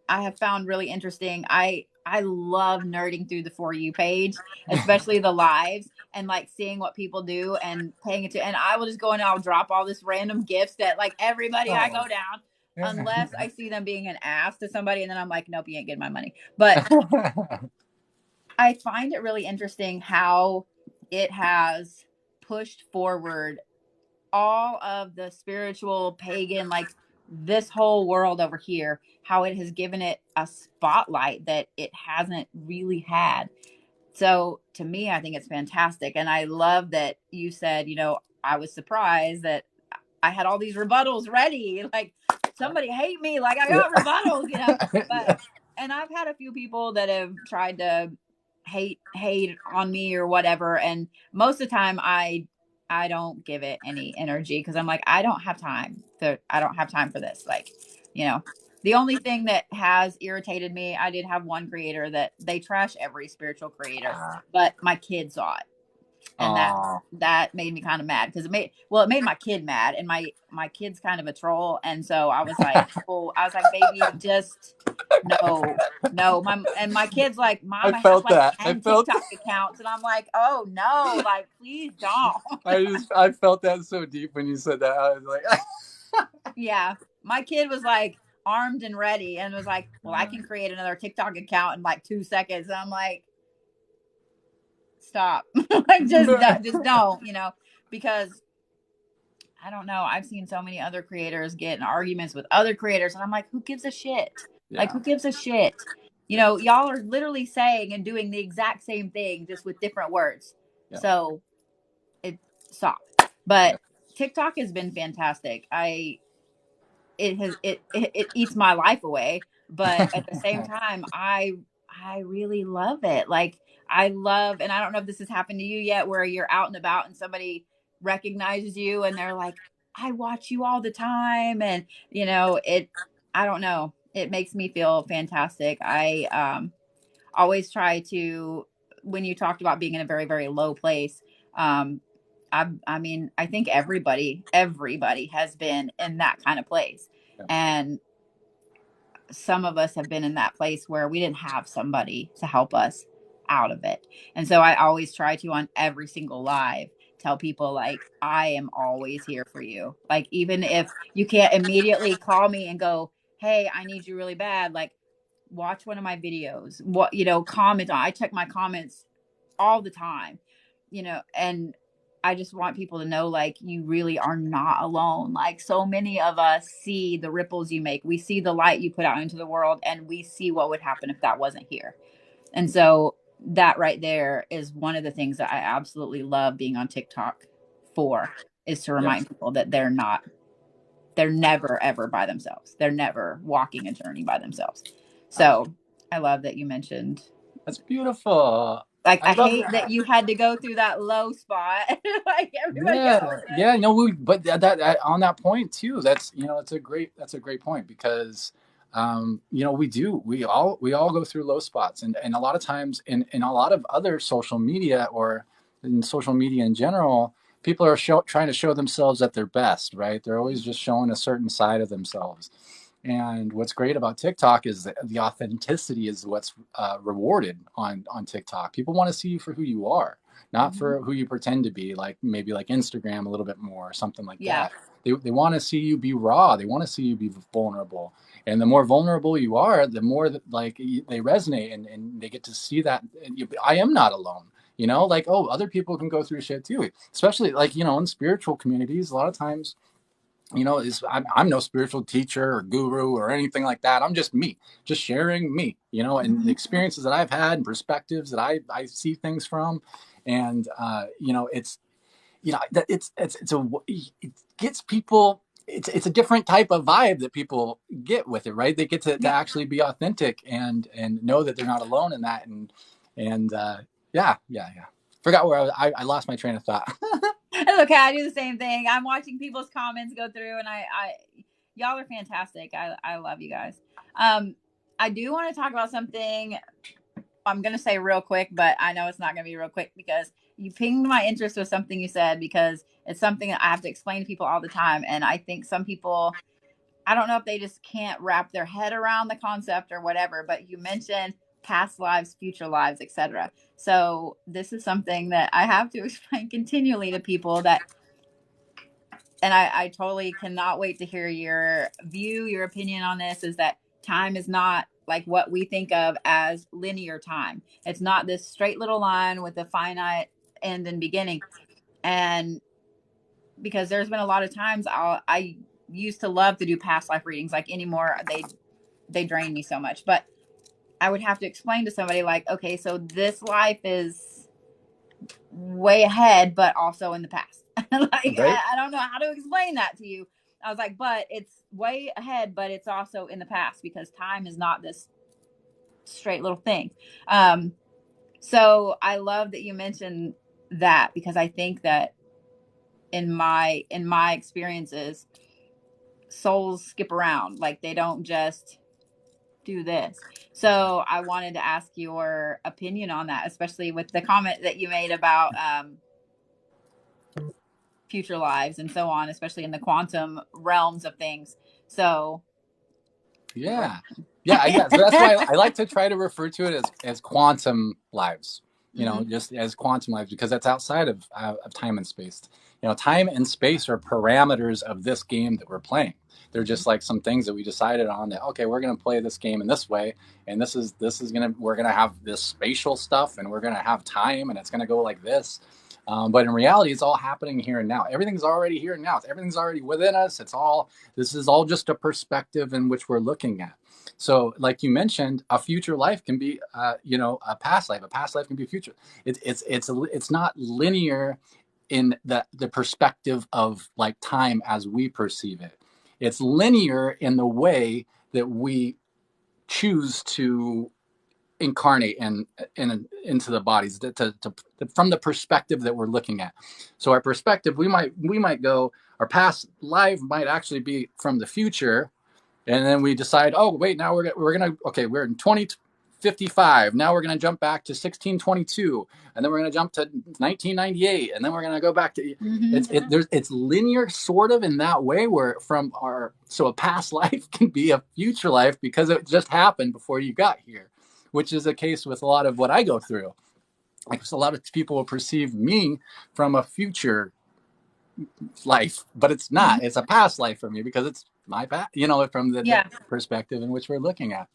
I have found really interesting, I love nerding through the For You page, especially the lives, and like seeing what people do and paying attention. And I will just go and I'll drop all this random gifts that like everybody I go down, unless I see them being an ass to somebody, and then I'm like, nope, you ain't getting my money. But I find it really interesting how it has pushed forward all of the spiritual pagan, like this whole world over here, how it has given it a spotlight that it hasn't really had. So to me, I think it's fantastic. And I love that you said, I was surprised that I had all these rebuttals ready. Like, somebody hate me, like I got rebuttals. But, and I've had a few people that have tried to hate on me or whatever. And most of the time I don't give it any energy, because I'm like, I don't have time for this. Like, the only thing that has irritated me, I did have one creator that they trash every spiritual creator, but my kid saw it. And that made me kind of mad, because it made my kid mad, and my kid's kind of a troll. And so I was like, baby, just no. My kid's like, Mom, I I have felt like that. 10 TikTok accounts. And I'm like, oh no, like, please don't. I felt that so deep when you said that. I was like, Yeah. My kid was like armed and ready and was like, well, I can create another TikTok account in like 2 seconds. And I'm like, stop. Like, just don't, because I don't know. I've seen so many other creators get in arguments with other creators, and I'm like, who gives a shit? Like, yeah, who gives a shit? Y'all are literally saying and doing the exact same thing, just with different words. yeah. So stop. But TikTok has been fantastic. It eats my life away, but at the same time, I really love it. Like I love, and I don't know if this has happened to you yet, where you're out and about and somebody recognizes you and they're like, I watch you all the time, and I don't know, it makes me feel fantastic. I always try to, when you talked about being in a very, very low place, um, I mean, I think everybody has been in that kind of place. Yeah. And some of us have been in that place where we didn't have somebody to help us out of it. And so I always try to, on every single live, tell people like, I am always here for you. Like, even if you can't immediately call me and go, hey, I need you really bad, like watch one of my videos, comment on, I check my comments all the time, and I just want people to know, like, you really are not alone. Like, so many of us see the ripples you make. We see the light you put out into the world, and we see what would happen if that wasn't here. And so that right there is one of the things that I absolutely love being on TikTok for, is to remind people that they're never ever by themselves. They're never walking a journey by themselves. So I love that you mentioned. That's beautiful. Like, I I love hate that you had to go through that low spot. Like everybody else Yeah, does. yeah, no, but that on that point too, that's a great point because, we all go through low spots, and a lot of times in a lot of other social media, or in social media in general, people are trying to show themselves at their best, right? They're always just showing a certain side of themselves. And what's great about TikTok is that the authenticity is what's rewarded on TikTok. People want to see you for who you are, not Mm-hmm. for who you pretend to be, like maybe like Instagram a little bit more or something like Yeah. that. They want to see you be raw. They want to see you be vulnerable. And the more vulnerable you are, the more that, like, they resonate, and they get to see that I am not alone. Like, oh, other people can go through shit too, especially like, in spiritual communities. A lot of times, I'm no spiritual teacher or guru or anything like that. I'm just me, just sharing me, and the Mm-hmm. experiences that I've had and perspectives that I see things from. And, it gets people, it's a different type of vibe that people get with it, right? They get to Yep. actually be authentic and know that they're not alone in that. And yeah, yeah, yeah. Forgot where I lost my train of thought. It's okay. I do the same thing. I'm watching people's comments go through, and y'all are fantastic. I love you guys. Um, I do want to talk about something. I'm going to say real quick, but I know it's not going to be real quick because you pinged my interest with something you said, because it's something that I have to explain to people all the time. And I think some people, I don't know if they just can't wrap their head around the concept or whatever, but you mentioned past lives, future lives, etc. So this is something that I have to explain continually to people, and I totally cannot wait to hear your view, your opinion on this, is that time is not like what we think of as linear time. It's not this straight little line with a finite end and beginning. And because there's been a lot of times I used to love to do past life readings, like anymore, they drain me so much. But I would have to explain to somebody like, okay, so this life is way ahead, but also in the past. Like, Right. I don't know how to explain that to you. I was like, but it's way ahead, but it's also in the past, because time is not this straight little thing. Um, so I love that you mentioned that, because I think that in my experiences, souls skip around. Like, they don't just do this. So I wanted to ask your opinion on that, especially with the comment that you made about future lives and so on, especially in the quantum realms of things. So Yeah. Yeah. So that's why I like to try to refer to it as quantum lives, mm-hmm. just as quantum lives, because that's outside of time and space. Time and space are parameters of this game that we're playing. They're just like some things that we decided on, that, okay, we're going to play this game in this way. And we're going to have this spatial stuff, and we're going to have time, and it's going to go like this. But in reality, it's all happening here and now. Everything's already here and now. Everything's already within us. This is all just a perspective in which we're looking at. So, like you mentioned, a future life can be, a past life. A past life can be future. It's not linear in the perspective of like time as we perceive it. It's linear in the way that we choose to incarnate into the bodies from the perspective that we're looking at. So our perspective, we might go, our past life might actually be from the future, and then we decide, oh wait, now we're gonna okay, we're in 2055. Now we're gonna jump back to 1622, and then we're gonna jump to 1998, and then we're gonna go back to it's linear sort of in that way, where from our so a past life can be a future life because it just happened before you got here, which is the case with a lot of what I go through. Like a lot of people will perceive me from a future life, but it's not. It's a past life for me because it's my past, from the perspective in which we're looking at.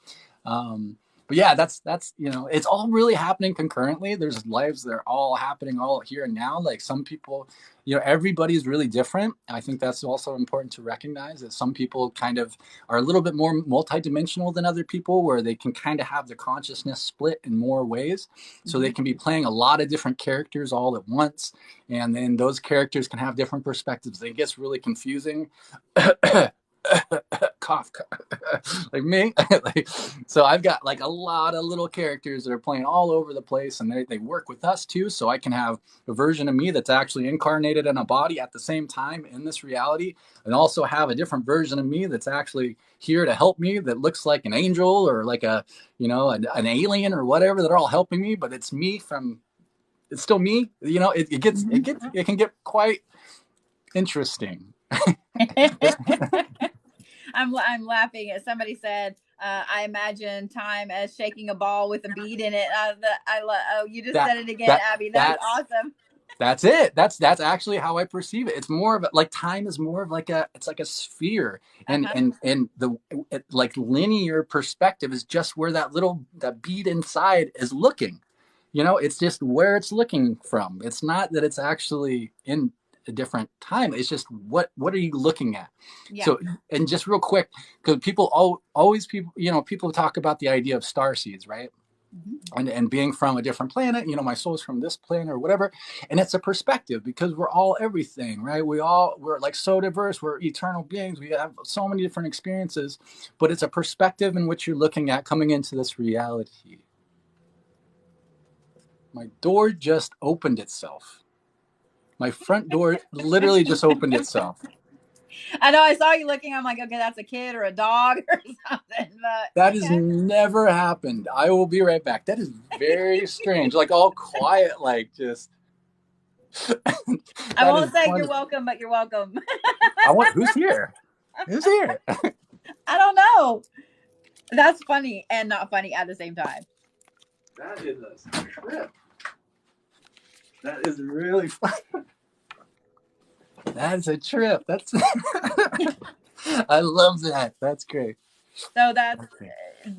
But yeah, that's it's all really happening concurrently. There's lives that are all happening all here and now. Like some people, everybody's really different. I think that's also important to recognize that some people kind of are a little bit more multidimensional than other people, where they can kind of have their consciousness split in more ways. So they can be playing a lot of different characters all at once. And then those characters can have different perspectives. It gets really confusing. Cough, like me. So I've got like a lot of little characters that are playing all over the place, and they work with us too. So I can have a version of me that's actually incarnated in a body at the same time in this reality, and also have a different version of me that's actually here to help me, that looks like an angel or like an alien or whatever, that are all helping me, but it's me from. It's still me. It can get quite interesting. I'm laughing as somebody said, I imagine time as shaking a ball with a bead in it. You just said it again, Abby. That's awesome. That's it. That's actually how I perceive it. It's more of like time is more of like it's like a sphere, and the like linear perspective is just where that bead inside is looking. It's just where it's looking from. It's not that it's actually in a different time. It's just what are you looking at? Yeah. So, and just real quick, because people talk about the idea of star seeds, right? And being from a different planet, my soul's from this planet or whatever. And it's a perspective, because we're all everything, right? We're like so diverse. We're eternal beings. We have so many different experiences, but it's a perspective in which you're looking at coming into this reality. My door just opened itself. My front door literally just opened itself. I know, I saw you looking. I'm like, okay, that's a kid or a dog or something. But that has never happened. I will be right back. That is very strange. Like all quiet, like just. I won't say you're welcome, but you're welcome. Who's here? Who's here? I don't know. That's funny and not funny at the same time. That is a trip. That is really fun. That's a trip. That's. I love that. That's great. So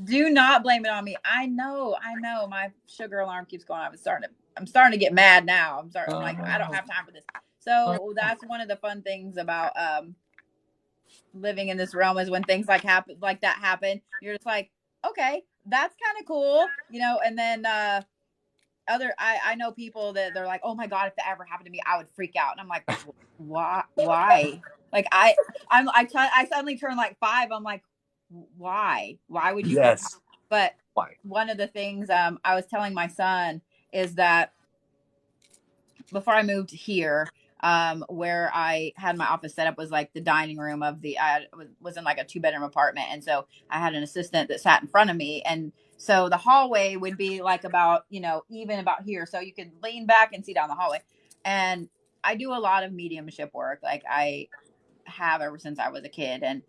do not blame it on me. I know. My sugar alarm keeps going. I'm starting to get mad now. I'm like, I don't have time for this. So that's one of the fun things about living in this realm, is when things like that happen, you're just like, okay, that's kind of cool, and then I know people that they're like, oh my God, if that ever happened to me, I would freak out. And I'm like, why? Like I suddenly turn like 5. I'm like, why would you? Yes. But why? One of the things I was telling my son is that before I moved here, where I had my office set up was like the dining room I was in like a 2-bedroom apartment. And so I had an assistant that sat in front of me. And so the hallway would be like about, even about here. So you could lean back and see down the hallway. And I do a lot of mediumship work. Like I have ever since I was a kid. And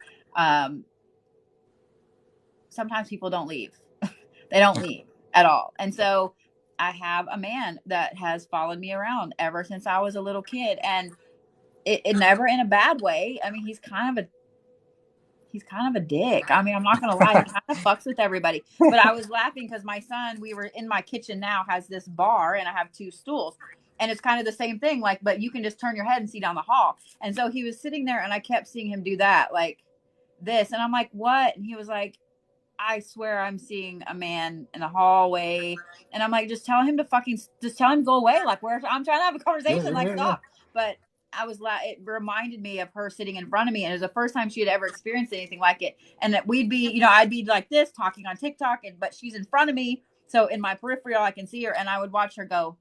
sometimes people don't leave. They don't leave at all. And so I have a man that has followed me around ever since I was a little kid, and it never in a bad way. I mean, he's kind of a dick. I mean, I'm not going to lie. He kind of fucks with everybody, but I was laughing because my son, we were in my kitchen now, has this bar, and I have 2 stools, and it's kind of the same thing. Like, but you can just turn your head and see down the hall. And so he was sitting there, and I kept seeing him do that, like this. And I'm like, what? And he was like, I swear I'm seeing a man in the hallway, and I'm like, just tell him to go away. Like, I'm trying to have a Yeah, conversation. Like, yeah, yeah. stop. But it reminded me of her sitting in front of me, and it was the first time she had ever experienced anything like it. And that we'd be, I'd be like this talking on TikTok, but she's in front of me, so in my peripheral I can see her, and I would watch her go.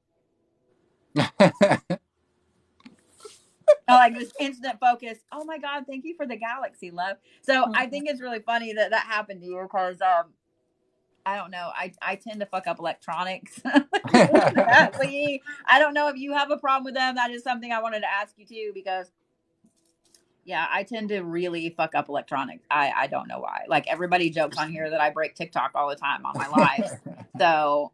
Like this instant focus. Oh my God, thank you for the galaxy, love. So I think it's really funny that happened to you because I don't know. I tend to fuck up electronics. Sadly, I don't know if you have a problem with them. That is something I wanted to ask you too, because yeah, I tend to really fuck up electronics. I don't know why. Like everybody jokes on here that I break TikTok all the time on my lives. So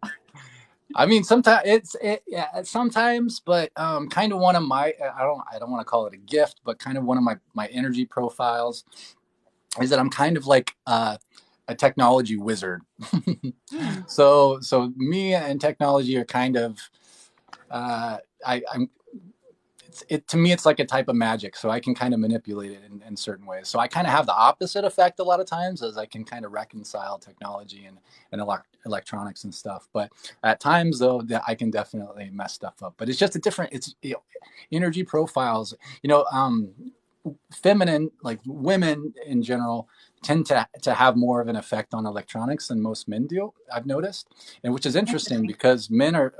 I mean, sometimes yeah, sometimes, but kind of one of my I don't want to call it a gift, but kind of one of my energy profiles is that I'm kind of like a technology wizard. So me and technology are kind of I'm to me it's like a type of magic, so I can kind of manipulate it in certain ways. So I kind of have the opposite effect a lot of times, as I can kind of reconcile technology and electronics and stuff. But at times though, that I can definitely mess stuff up. But it's just a different, it's energy profiles, you know. Feminine, like women in general, tend to have more of an effect on electronics than most men do, I've noticed. And which is interesting because men are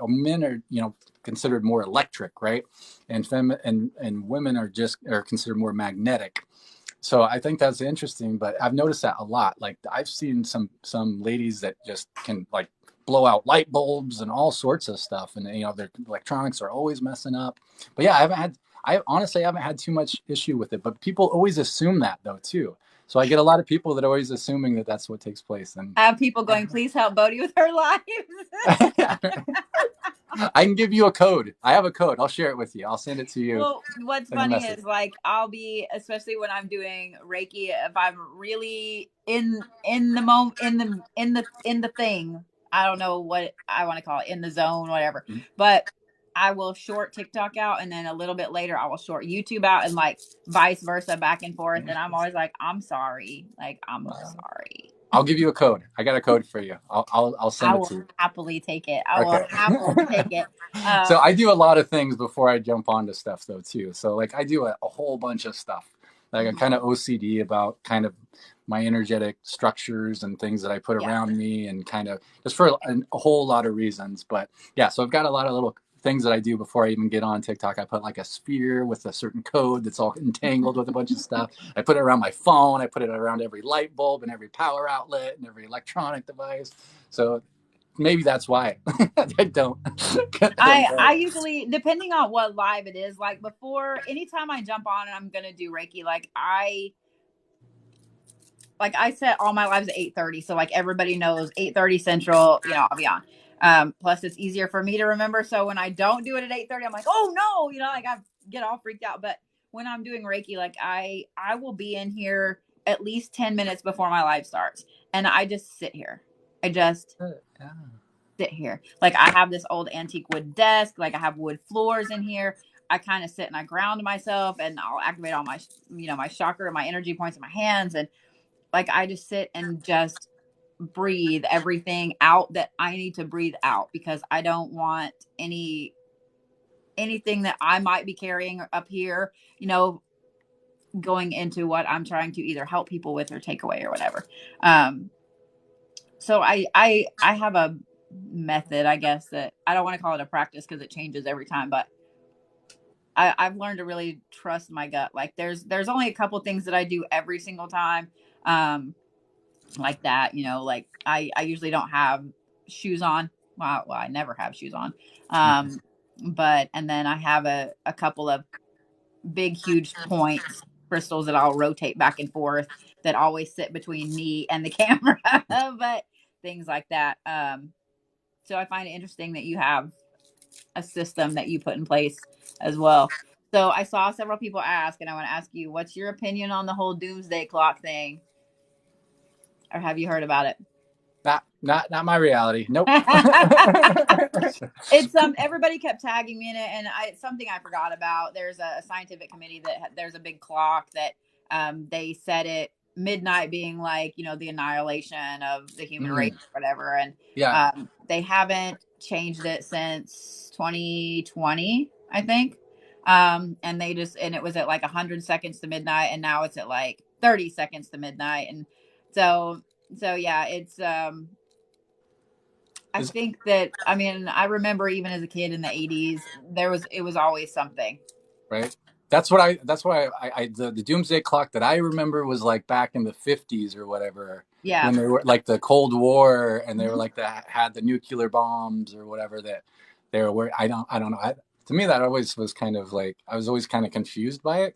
considered more electric, right? And women are considered more magnetic. So I think that's interesting, but I've noticed that a lot. Like I've seen some ladies that just can like blow out light bulbs and all sorts of stuff, and their electronics are always messing up. But yeah, I honestly haven't had too much issue with it, but people always assume that though too. So I get a lot of people that are always assuming that that's what takes place. And I have people going, please help Bodhi with her lives. I can give you a code. I have a code. I'll share it with you. I'll send it to you Well, what's in a funny message. is like I'll be, especially when I'm doing Reiki, if I'm really in the moment, in the thing. I don't know what I want to call it, in the zone, whatever. But I will short TikTok out, and then a little bit later I will short YouTube out, and like vice versa, back and forth. And I'm always like, I'm sorry, like I'm sorry. I'll give you a code. I got a code for you. I'll I send it will to you. happily take it. I will Okay. happily take it. So I do a lot of things before I jump onto stuff though too. So like I do a whole bunch of stuff. Like I'm kind of OCD about kind of my energetic structures and things that I put Yeah. around me, and kind of just for a whole lot of reasons. But yeah, so I've got a lot of little things that I do before I even get on TikTok. I put like a sphere with a certain code that's all entangled with a bunch of stuff. I put it around my phone. I put it around every light bulb and every power outlet and every electronic device. So maybe that's why I don't. I don't I know. usually, depending on what live it is, like before, anytime I jump on and I'm gonna do Reiki, like I set all my lives at 8:30, so like everybody knows 8:30 Central, I'll be on. Plus it's easier for me to remember. So when I don't do it at 8:30, I'm like, oh no, like I get all freaked out. But when I'm doing Reiki, like I will be in here at least 10 minutes before my live starts, and I just sit here. I just Yeah. sit here. Like I have this old antique wood desk, like I have wood floors in here. I kind of sit and I ground myself, and I'll activate all my my chakra, my energy points in my hands, and like I just sit and just breathe everything out that I need to breathe out, because I don't want anything that I might be carrying up here, going into what I'm trying to either help people with or take away or whatever. So I have a method, I guess, that I don't want to call it a practice because it changes every time, but I've learned to really trust my gut. Like there's only a couple things that I do every single time, like that. Like I usually don't have shoes on. Well, I never have shoes on. But and then I have a couple of big huge points crystals that I'll rotate back and forth that always sit between me and the camera. But things like that. So I find it interesting that you have a system that you put in place as well. So I saw several people ask, and I want to ask you, what's your opinion on the whole doomsday clock thing? Or have you heard about it? Not my reality. Nope. It's everybody kept tagging me in it, and it's something I forgot about. There's a scientific committee that there's a big clock that they set it midnight being like, you know, the annihilation of the human race Mm, or whatever. And yeah. they haven't changed it since 2020, I think. And they just, and it was at like 100 seconds to midnight, and now it's at like 30 seconds to midnight. And so, yeah, it's, I Is think that, I mean, I remember even as a kid in the 80s, it was always something. right. That's why the doomsday clock that I remember was like back in the 50s or whatever, Yeah. when they were like the Cold War, and they were Mhm. like that had the nuclear bombs or whatever that they were. I don't know. To me, that always was kind of like, I was always kind of confused by it,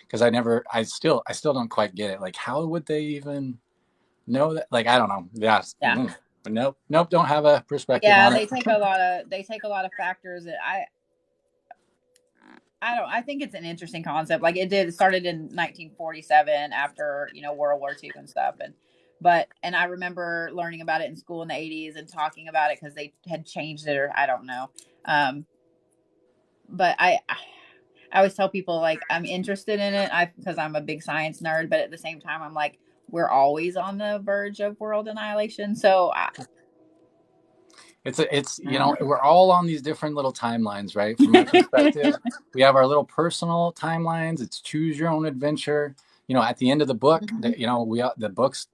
because I still don't quite get it. Like, how would they even know that? Like, I don't know. Yes. Yeah. But nope, don't have a perspective Yeah. on it. They take a lot of factors that I think it's an interesting concept. Like it started in 1947 after, you know, World War II and stuff. And I remember learning about it in school in the 80s and talking about it because they had changed it, or I don't know. But I always tell people like I'm interested in it because I'm a big science nerd, but at the same time I'm like, we're always on the verge of world annihilation. So It's I don't know. we're all on these different little timelines, right? From my perspective, we have our little personal timelines. It's choose your own adventure. At the end of the book, Mhm.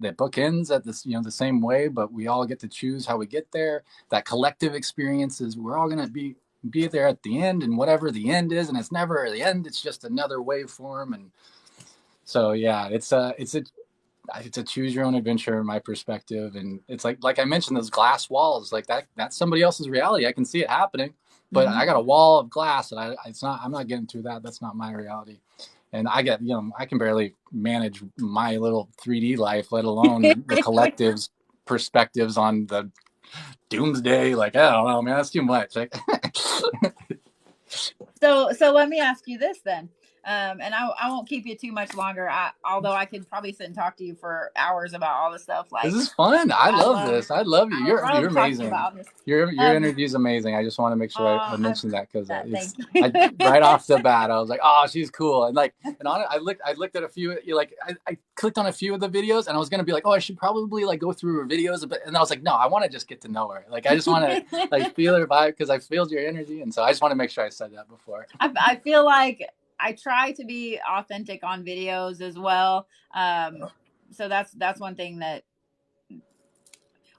the book ends at this, the same way, but we all get to choose how we get there. That collective experience is, we're all gonna be there at the end, and whatever the end is, and it's never the end. It's just another waveform, and so yeah, it's a choose your own adventure in my perspective. And it's like I mentioned, those glass walls, like that's somebody else's reality. I can see it happening, but Mhm. I got a wall of glass, and I'm not getting through that. That's not my reality. And I can barely manage my little 3D life, let alone the collective's perspectives on the doomsday. Like, I don't know, man, that's too much. Like, So let me ask you this then. And I won't keep you too much longer. Although I could probably sit and talk to you for hours about all this stuff. this Like is fun. I I love love, this. I love you. I You're love talking amazing. about this. Your Um, energy is amazing. I just want to make sure I I mentioned that, because that. it's Thank you. I right off the bat I was like, oh, she's cool. And like, and on it, I looked at a few, I clicked on a few of the videos, and I was gonna be like, oh, I should probably like go through her videos, but and I was like, no, I want to just get to know her. Like, I just want to like feel her vibe, because I feel your energy, and so I just want to make sure I said that before. I feel like I try to be authentic on videos as well. So that's one thing that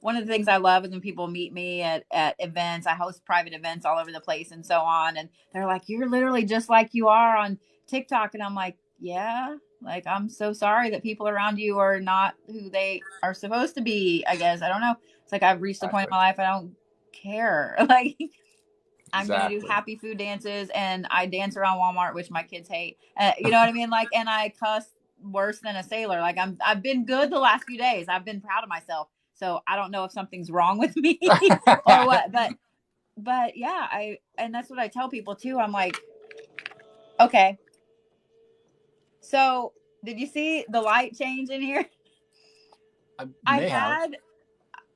one of the things I love is when people meet me at events. I host private events all over the place and so on. And they're like, you're literally just like you are on TikTok. And I'm like, yeah, like, I'm so sorry that people around you are not who they are supposed to be. I guess. I don't know. It's like, I've reached a point in Exactly. my life. I don't care. Like, I'm going to do Exactly. happy food dances, and I dance around Walmart, which my kids hate. You know what I mean? Like, and I cuss worse than a sailor. Like, I've been good the last few days. I've been proud of myself. So I don't know if something's wrong with me or what, but yeah, and that's what I tell people too. I'm like, okay, so did you see the light change in here? I I may have. had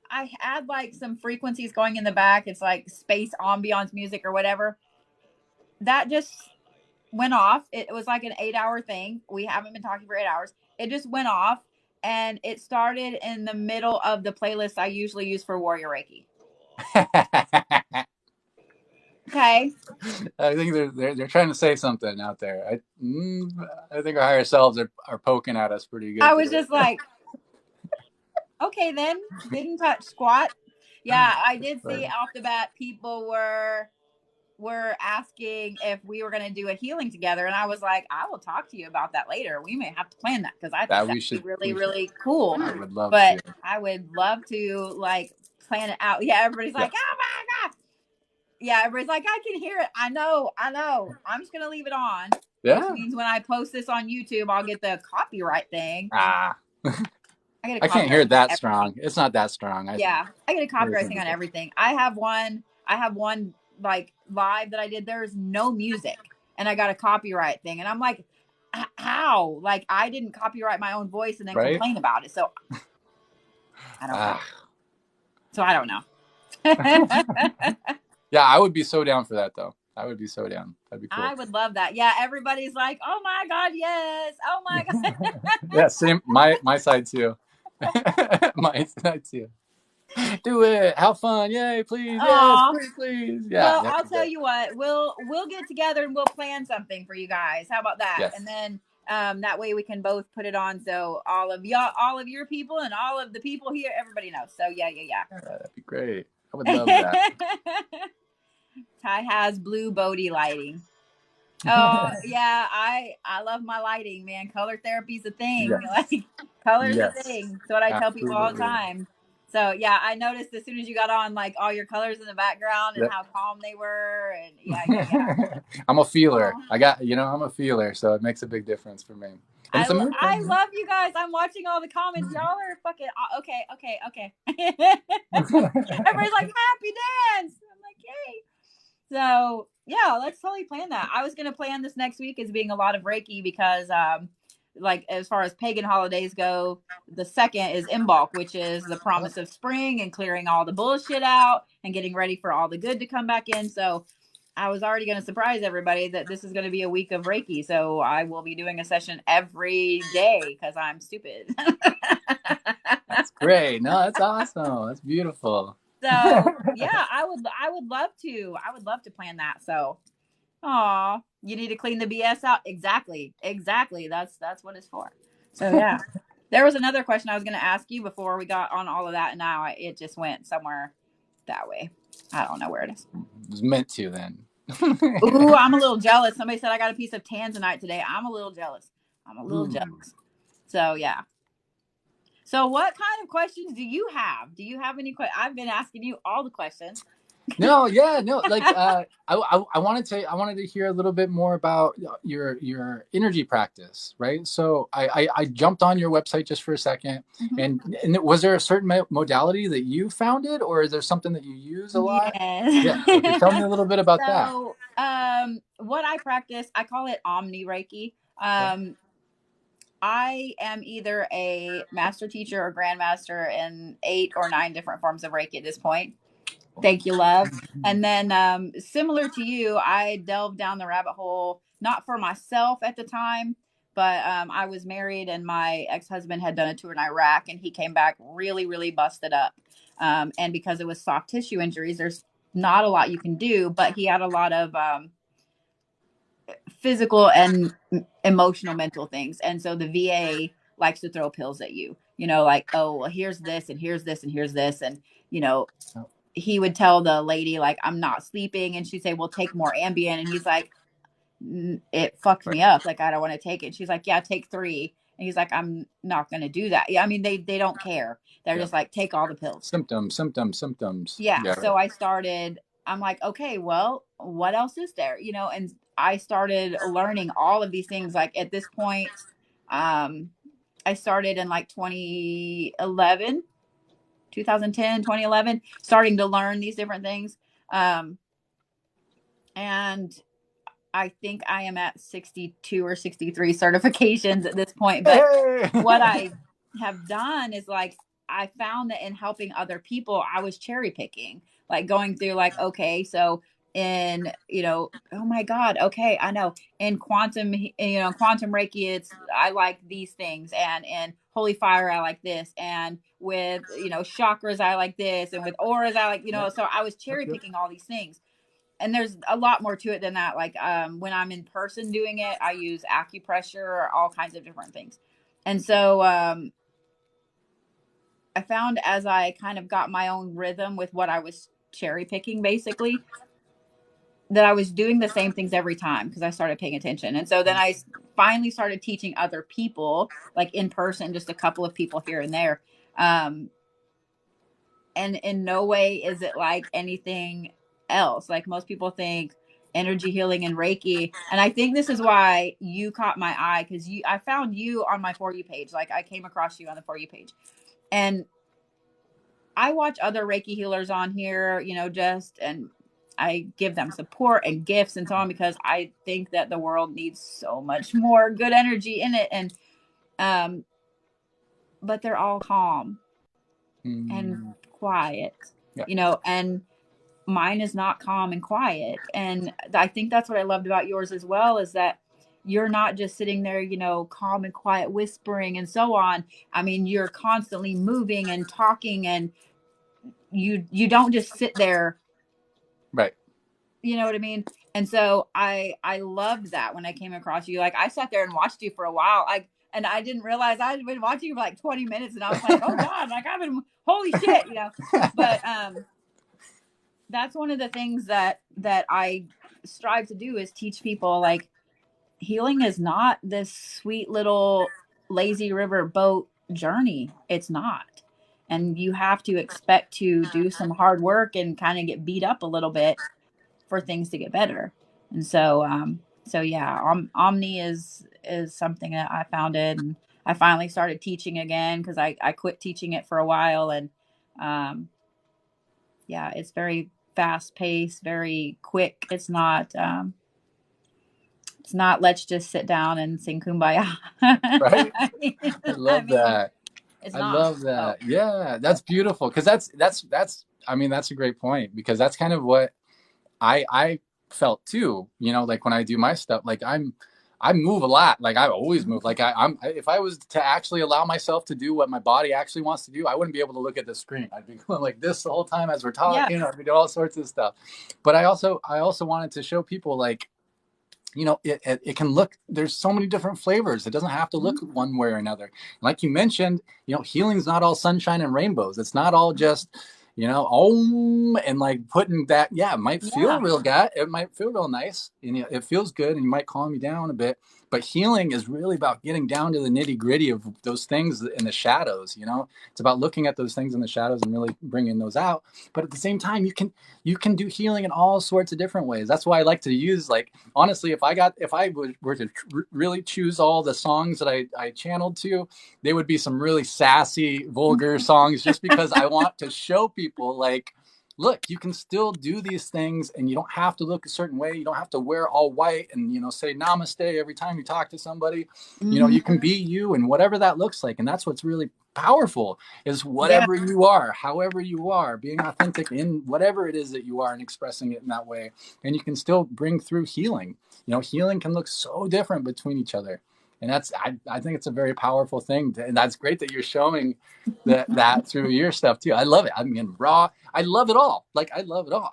I had like some frequencies going in the back. It's like space ambiance music or whatever. That just went off. It was like an 8 hour thing. We haven't been talking for 8 hours. It just went off, and it started in the middle of the playlist I usually use for Warrior Reiki. Okay. I think they're trying to say something out there. I think our higher selves are poking at us pretty I good was today. just like, okay, then didn't touch squat. Yeah, I did see But off the bat people were asking if we were going to do a healing together, and I was like, I will talk to you about that later. We may have to plan that because I think that that would be really we should. really cool. I would love to. But I would love to like plan it out. Yeah, everybody's Yeah. like, oh my god. Yeah, everybody's like, I can hear it. I know. I'm just gonna leave it on, which Yeah. means when I post this on YouTube, I'll get the copyright thing. Ah, I get a I can't hear copyright it thing on that everything. strong. It's not that strong. Yeah, I get a There's copyright some thing on people. everything. I have one like live that I did. There's no music, and I got a copyright thing, and I'm like, how? Like, I didn't copyright my own voice and then Right? complain about it. So I don't know. Ah. So I don't know. Yeah, I would be so down for that, though. I would be so down. That'd be I cool. would love that. Yeah, everybody's like, "Oh my god, yes! Oh my god!" Yeah, same. My side too. My side too. Do it. Have fun. Yay, please. Yes, Aw. please, please. Yeah. Well, Yeah. I'll tell you what. We'll get together and we'll plan something for you guys. How about that? And Yes. then that way we can both put it on so all of y'all, all of your people, and all of the people here, everybody knows. So yeah, Yeah, that'd be great. I would love that. Ty has blue Bodhi lighting. Oh yeah, I love my lighting, man. Color therapy's a thing. Yes. Like color's a Yes. thing. It's what I tell people all the Absolutely. time. So yeah, I noticed as soon as you got on, like all your colors in the background and Yep. how calm they were, and yeah. I'm a feeler. Oh, I'm a feeler, so it makes a big difference for me. And it's a mood I thing. love you guys. I'm watching all the comments. Y'all are fucking okay. Everybody's like happy dance. I'm like yay. So yeah, let's totally plan that. I was gonna plan this next week as being a lot of Reiki because like as far as pagan holidays go, the second is Imbolc, which is the promise of spring and clearing all the bullshit out and getting ready for all the good to come back in. So I was already going to surprise everybody that this is going to be a week of Reiki. So I will be doing a session every day because I'm stupid. That's great. No, that's awesome. That's beautiful. So yeah, I would love to plan that. So aw, you need to clean the BS out. Exactly. That's what it's for. So yeah. There was another question I was going to ask you before we got on all of that, and now it just went somewhere that way. I don't know where it is. It was meant to then. Ooh, I'm a little jealous. Somebody said I got a piece of tanzanite today. I'm a little jealous. So yeah. So what kind of questions do you have? Do you have any questions? I've been asking you all the questions. No, yeah, no. Like, I wanted to hear a little bit more about your energy practice, right? So I jumped on your website just for a second, and was there a certain modality that you founded, or is there something that you use a lot? Yeah. Okay, tell me Yes. a little bit about that. So, what I practice, I call it Omni Reiki. Okay. I am either a master teacher or grandmaster in 8 or 9 different forms of Reiki at this point. Thank you, love. And then, similar to you, I delved down the rabbit hole, not for myself at the time, but I was married and my ex husband had done a tour in Iraq and he came back really, really busted up. And because it was soft tissue injuries, there's not a lot you can do, but he had a lot of physical and emotional mental things. And so the VA likes to throw pills at you, like, oh, well, here's this and here's this and here's this. And, he would tell the lady, like, I'm not sleeping. And she'd say, well, take more Ambien. And he's like, it fucked me up. Like, I don't want to take it. She's like, yeah, take 3. And he's like, I'm not going to do that. Yeah. I mean, they don't care. They're Yeah. just like, take all the pills. Symptoms. Yeah. Yeah. So I'm like, okay, well, what else is there? And I started learning all of these things. Like at this point, I started in like 2010, 2011, starting to learn these different things. And I think I am at 62 or 63 certifications at this point. But what I have done is like, I found that in helping other people, I was cherry picking, like going through like, okay, so in, oh my God, okay, I know in quantum Reiki, I like these things. And in holy fire, I like this. And with, chakras, I like this. And with auras, I like, so I was cherry picking all these things. And there's a lot more to it than that. Like when I'm in person doing it, I use acupressure, all kinds of different things. And so I found as I kind of got my own rhythm with what I was cherry picking, basically, that I was doing the same things every time because I started paying attention. And so then I finally started teaching other people, like in person, just a couple of people here and there. And in no way is it like anything else. Like most people think energy healing and Reiki. And I think this is why you caught my eye, because I found you on my For You page. Like I came across you on the For You page. And I watch other Reiki healers on here, and I give them support and gifts and so on, because I think that the world needs so much more good energy in it. And, but they're all calm and quiet, and mine is not calm and quiet. And I think that's what I loved about yours as well, is that you're not just sitting there, calm and quiet whispering and so on. I mean, you're constantly moving and talking, and you don't just sit there. Right. You know what I mean? And so I loved that when I came across you. Like, I sat there and watched you for a while. And I didn't realize I'd been watching you for like 20 minutes, and I was like, oh God, like holy shit, But that's one of the things that I strive to do, is teach people, like, healing is not this sweet little lazy river boat journey. It's not. And you have to expect to do some hard work and kind of get beat up a little bit for things to get better. And so yeah, Omni is something that I founded, and I finally started teaching again, because I quit teaching it for a while. And yeah, it's very fast paced, very quick. It's not let's just sit down and sing kumbaya. Right. I I love mean, that. it's I not. love So that. Yeah, that's beautiful. Because that's I mean, that's a great point, because that's kind of what I felt too. Like when I do my stuff, like I move a lot. Like I always move. Like if I was to actually allow myself to do what my body actually wants to do, I wouldn't be able to look at the screen. I'd be going like this the whole time as we're yeah. talking. I'd be doing all sorts of stuff. But I also wanted to show people, like, it can look, there's so many different flavors. It doesn't have to look one way or another. Like you mentioned, healing's not all sunshine and rainbows. It's not all just, and like putting that, yeah, it might feel Yeah. real good. It might feel real nice, and it feels good, and you might calm you down a bit. But healing is really about getting down to the nitty gritty of those things in the shadows. It's about looking at those things in the shadows and really bringing those out. But at the same time, you can do healing in all sorts of different ways. That's why I like to use, like, honestly, if I were to really choose all the songs that I channeled to, they would be some really sassy, vulgar songs, just because I want to show people, like, look, you can still do these things, and you don't have to look a certain way. You don't have to wear all white and, say namaste every time you talk to somebody. You can be you, and whatever that looks like. And that's what's really powerful, is Yeah. whatever you are, however you are, being authentic in whatever it is that you are, and expressing it in that way. And you can still bring through healing. Healing can look so different between each other. And I think it's a very powerful thing. And that's great that you're showing that through your stuff too. I love it. I mean, raw, I love it all. Like, I love it all.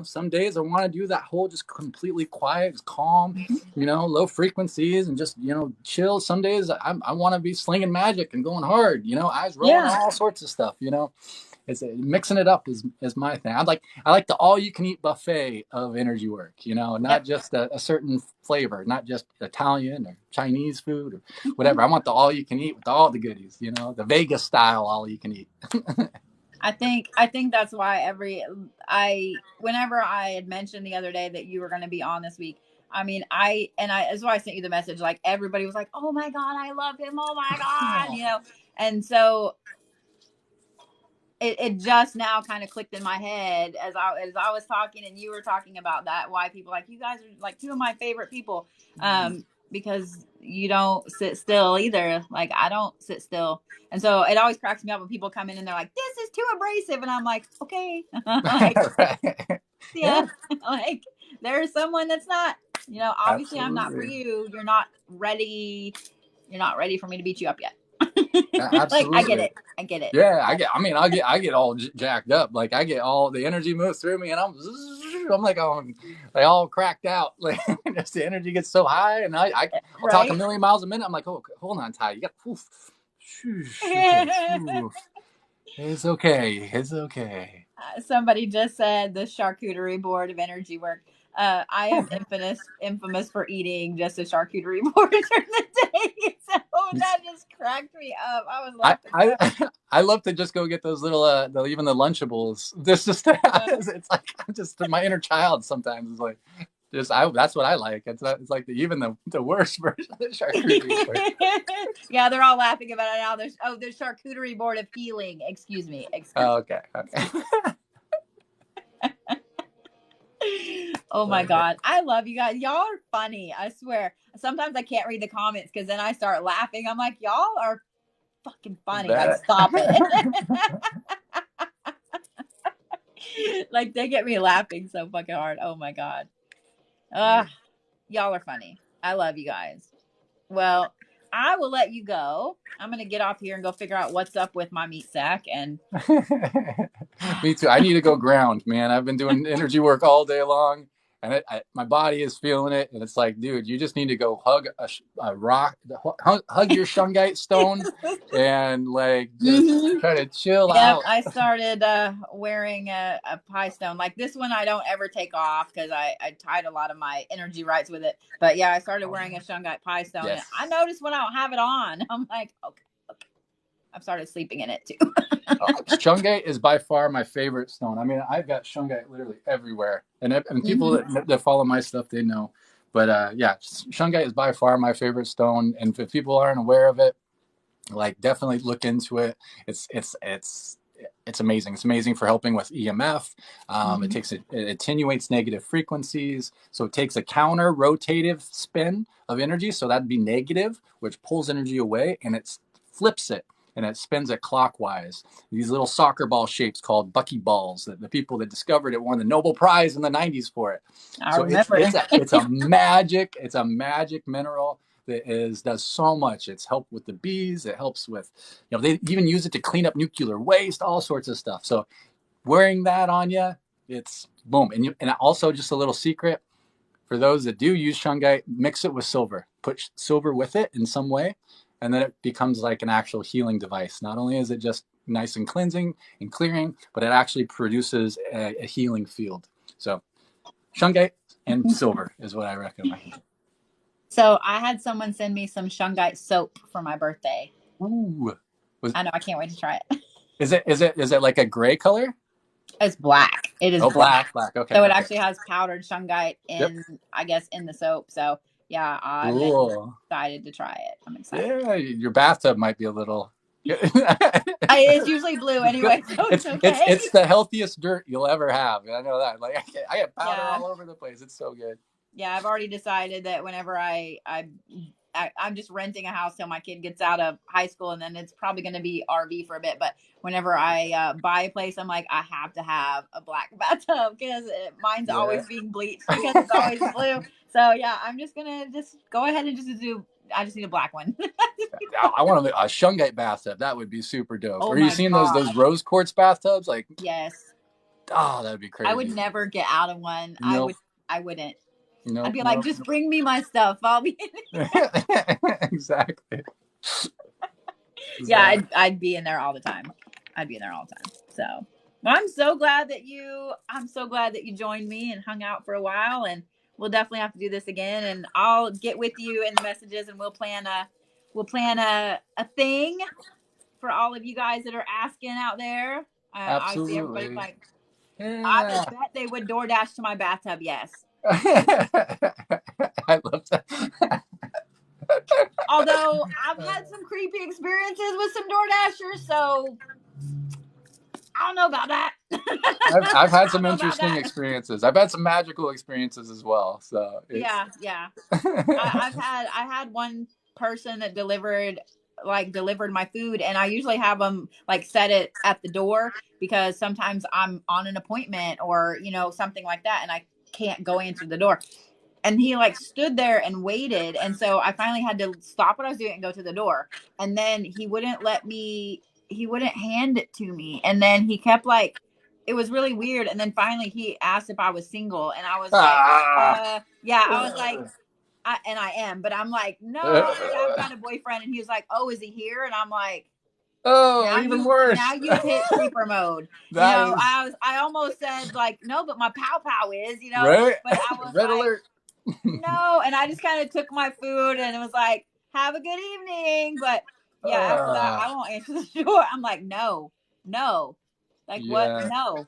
Some days I want to do that whole just completely quiet, calm, low frequencies, and just, chill. Some days I want to be slinging magic and going hard, eyes rolling, Yeah. all sorts of stuff, It's mixing it up is my thing. I like the all you can eat buffet of energy work, not Yep. just a certain flavor, not just Italian or Chinese food or whatever. I want the all you can eat with all the goodies, the Vegas style all you can eat. I think that's why whenever I had mentioned the other day that you were going to be on this week, I mean, that's why I sent you the message. Like, everybody was like, "Oh my God, I love him. Oh my God," And so it just now kind of clicked in my head as I was talking and you were talking about that, why people, like, you guys are like two of my favorite people, because you don't sit still either. Like, I don't sit still. And so it always cracks me up when people come in and they're like, this is too abrasive, and I'm like, okay. Like, Right. yeah. Yeah, Like, there's someone that's not, obviously I'm not for absolutely. you. You're not ready for me to beat you up yet. Like, I get Absolutely. it. I get it. Yeah, I get all jacked up. Like, I get all the energy moves through me, and I'm like, they all cracked out. Like, just the energy gets so high, and I'll talk a Right. million miles a minute. I'm like, oh, hold on, Ty, you got poof, okay, oof. It's okay, it's okay. Somebody just said the charcuterie board of energy work. I am infamous for eating just a charcuterie board during the day. So that just cracked me up. I was I laughing. I I love to just go get those little even the Lunchables. This just it's like, just my inner child sometimes is like, that's what I like. It's like even the worst version of the charcuterie board. Yeah, they're all laughing about it now. The charcuterie board of healing. Excuse me. Oh, okay, okay. Oh my Okay. God. I love you guys. Y'all are funny. I swear. Sometimes I can't read the comments because then I start laughing. I'm like, y'all are fucking funny. Like, Bet. stop it. Like, they get me laughing so fucking hard. Oh my God. Y'all are funny. I love you guys. Well, I will let you go. I'm going to get off here and go figure out what's up with my meat sack. And Me too. I need to go ground, man. I've been doing energy work all day long, and my body is feeling it. And it's like, dude, you just need to go hug a rock, hug your shungite stone, and like just Mhm. try to chill Yep, out. I started wearing a pie stone. Like this one, I don't ever take off because I tied a lot of my energy rights with it. But yeah, I started wearing a shungite pie stone, and I Yes. noticed when I don't have it on, I'm like, okay, okay. I've started sleeping in it too. Shungite is by far my favorite stone. I mean, I've got shungite literally everywhere, and people Mhm. that follow my stuff, they know. But yeah, shungite is by far my favorite stone, and if people aren't aware of it, like definitely look into it. It's amazing. It's amazing for helping with EMF. Mhm. It attenuates negative frequencies, so it takes a counter rotative spin of energy. So that'd be negative, which pulls energy away, and it flips it and it spins it clockwise. These little soccer ball shapes called Bucky balls that the people that discovered it won the Nobel Prize in the 90s for it. I So remember. it's a magic mineral that does so much. It's helped with the bees. It helps with, they even use it to clean up nuclear waste, all sorts of stuff. So wearing that on you, it's boom. And also just a little secret for those that do use shungite, mix it with silver. Put silver with it in some way, and then it becomes like an actual healing device. Not only is it just nice and cleansing and clearing, but it actually produces a healing field. So shungite and silver is what I recommend. So I had someone send me some shungite soap for my birthday. Ooh. Was, I know, I can't wait to try it. is it like a gray color? It's black. It is Oh, black. black. Okay, So it okay. actually has powdered shungite Yep. in, I guess, in the soap. So yeah, I'm Cool. excited to try it. I'm excited. Yeah, your bathtub might be a little. It's usually blue anyway, so it's okay. It's the healthiest dirt you'll ever have. I know that. Like I get powder Yeah. all over the place. It's so good. Yeah, I've already decided that whenever I'm just renting a house till my kid gets out of high school, and then it's probably going to be RV for a bit. But whenever I buy a place, I'm like, I have to have a black bathtub because mine's Yeah. always being bleached because it's always blue. So yeah, I'm just gonna just go ahead and just do. I just need a black one. I want a shungite bathtub. That would be super dope. Oh Are you my seeing those god, rose quartz bathtubs? Like, yes, oh, that'd be I would crazy. never get out of one. Nope. I wouldn't. I'd Nope. be like, Nope. just bring me my stuff. I'll be. Exactly. Yeah, Exactly. I'd be in there all the time. I'd be in there all the time. So, well, I'm so glad that you joined me and hung out for a while, and we'll definitely have to do this again. And I'll get with you in the messages, and we'll plan a thing for all of you guys that are asking out there. I see everybody's Absolutely. like, I would Yeah. bet they would DoorDash to my bathtub. Yes. I love that. Although I've had some creepy experiences with some DoorDashers, so I don't know about that. I've had I don't some know about interesting that. experiences. I've had some magical experiences as well. So it's Yeah, yeah. I had one person that delivered my food, and I usually have them like set it at the door because sometimes I'm on an appointment or something like that, and I can't go answer the door. And he like stood there and waited, and so I finally had to stop what I was doing and go to the door. And then he wouldn't let me. He wouldn't hand it to me, and then he kept like. It was really weird. And then finally he asked if I was single, and I was like, ah. yeah, I was like, and I am, but I'm like, no, like I've got a boyfriend. And he was like, oh, is he here? And I'm like, Oh, even now worse. you've hit creeper mode. That is I almost said like, no, but my pow pow is, right. but I was Red like, alert. no. And I just kind of took my food and it was like, have a good evening. But yeah, after that, Uh, I won't answer the door. I'm like, no, no. Like what? yeah. No,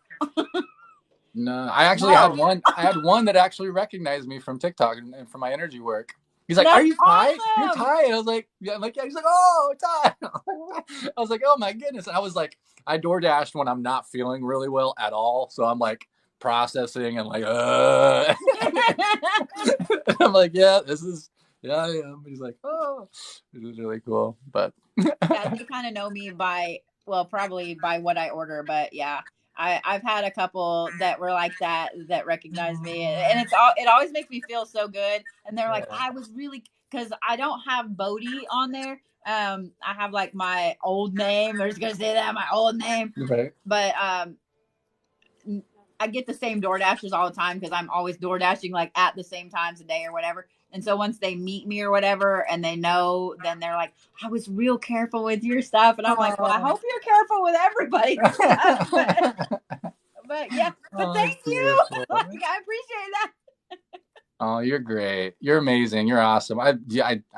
No, I actually had no. one. I had one that actually recognized me from TikTok and from my energy work. He's like, "Are That's you Ty? You're awesome. Ty." And I was like, "Yeah." I'm like, "Yeah." He's like, "Oh, Ty." I was like, "Oh my goodness." And I was like, I door dashed when I'm not feeling really well at all, so I'm like processing and like, I'm like, "Yeah, this is." Yeah, I am. He's like, "Oh, this is really cool." But Yeah, they kind of know me by, well, probably by what I order, but yeah, I've had a couple that were like that recognize me, and it always makes me feel so good. And they're like, I was really, because I don't have Bodhi on there. I have like my old name. They're just gonna say that my old name, Right. but I get the same door dashers all the time because I'm always door dashing like at the same times a day or whatever. And so once they meet me or whatever and they know, then they're like, I was real careful with your stuff. And I'm like, well, I hope you're careful with everybody's stuff. But yeah, but thank you. Like, I appreciate that. Oh, you're great. You're amazing. You're awesome. I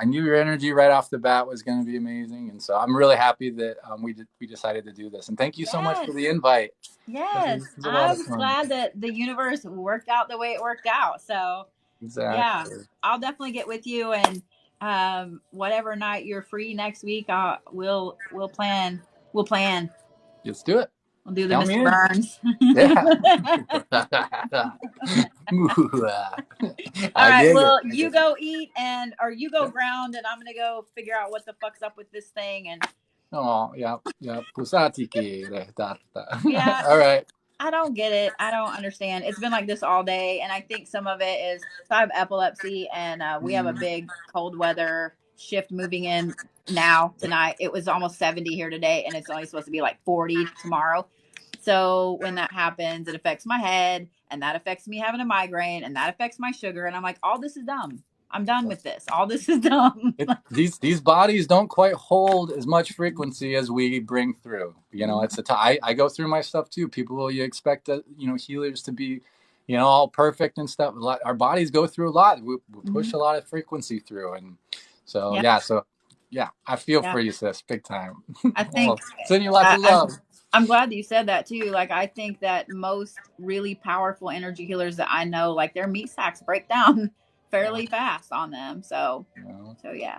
knew your energy right off the bat was going to be amazing, and so I'm really happy that we decided to do this. And thank you so much for the invite. Yes, This was a lot of I'm fun. glad that the universe worked out the way it worked out. So Exactly. yeah, I'll definitely get with you, and whatever night you're free next week, we'll plan. We'll plan. Let's do it. We'll do the Count Mr. Burns. Yeah. All right. Well, you go eat or you go ground, and I'm gonna go figure out what the fuck's up with this thing. And oh yeah, pusatiki tarta. yeah. All right. I don't get it. I don't understand. It's been like this all day, and I think some of it is so I have epilepsy, and we have a big cold weather shift moving in now tonight. It was almost 70 here today, and it's only supposed to be like 40 tomorrow. So when that happens, it affects my head, and that affects me having a migraine, and that affects my sugar, and I'm like, all this is dumb. I'm done with this. All this is dumb. These bodies don't quite hold as much frequency as we bring through. You know, it's I go through my stuff too. People, you expect healers to be, all perfect and stuff. Our bodies go through a lot. We push a lot of frequency through, and so I feel for you, sis, big time. I think send you lots of love. I'm glad that you said that too. Like, I think that most really powerful energy healers that I know, like their meat sacks break down fairly fast on them. So yeah.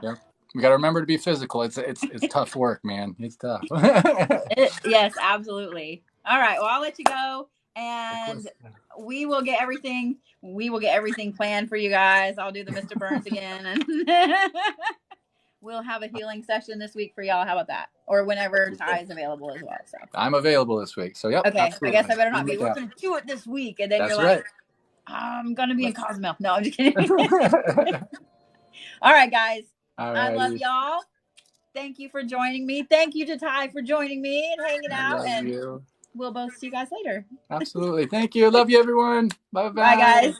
We got to remember to be physical. It's tough work, man. It's tough. Yes, absolutely. All right. Well, I'll let you go, and we will get everything planned for you guys. I'll do the Mr. Burns again, and we'll have a healing session this week for y'all. How about that? Or whenever Ty is available as well. So I'm available this week. So yep. Okay. Absolutely. I guess I better not be. We're going to do it this week, and then That's you're right. like, I'm going to be in Cozumel. No, I'm just kidding. All right, guys. I love y'all. Thank you for joining me. Thank you to Ty for joining me and hanging out. And we'll both see you guys later. Absolutely. Thank you. Love you, everyone. Bye-bye. Bye, guys.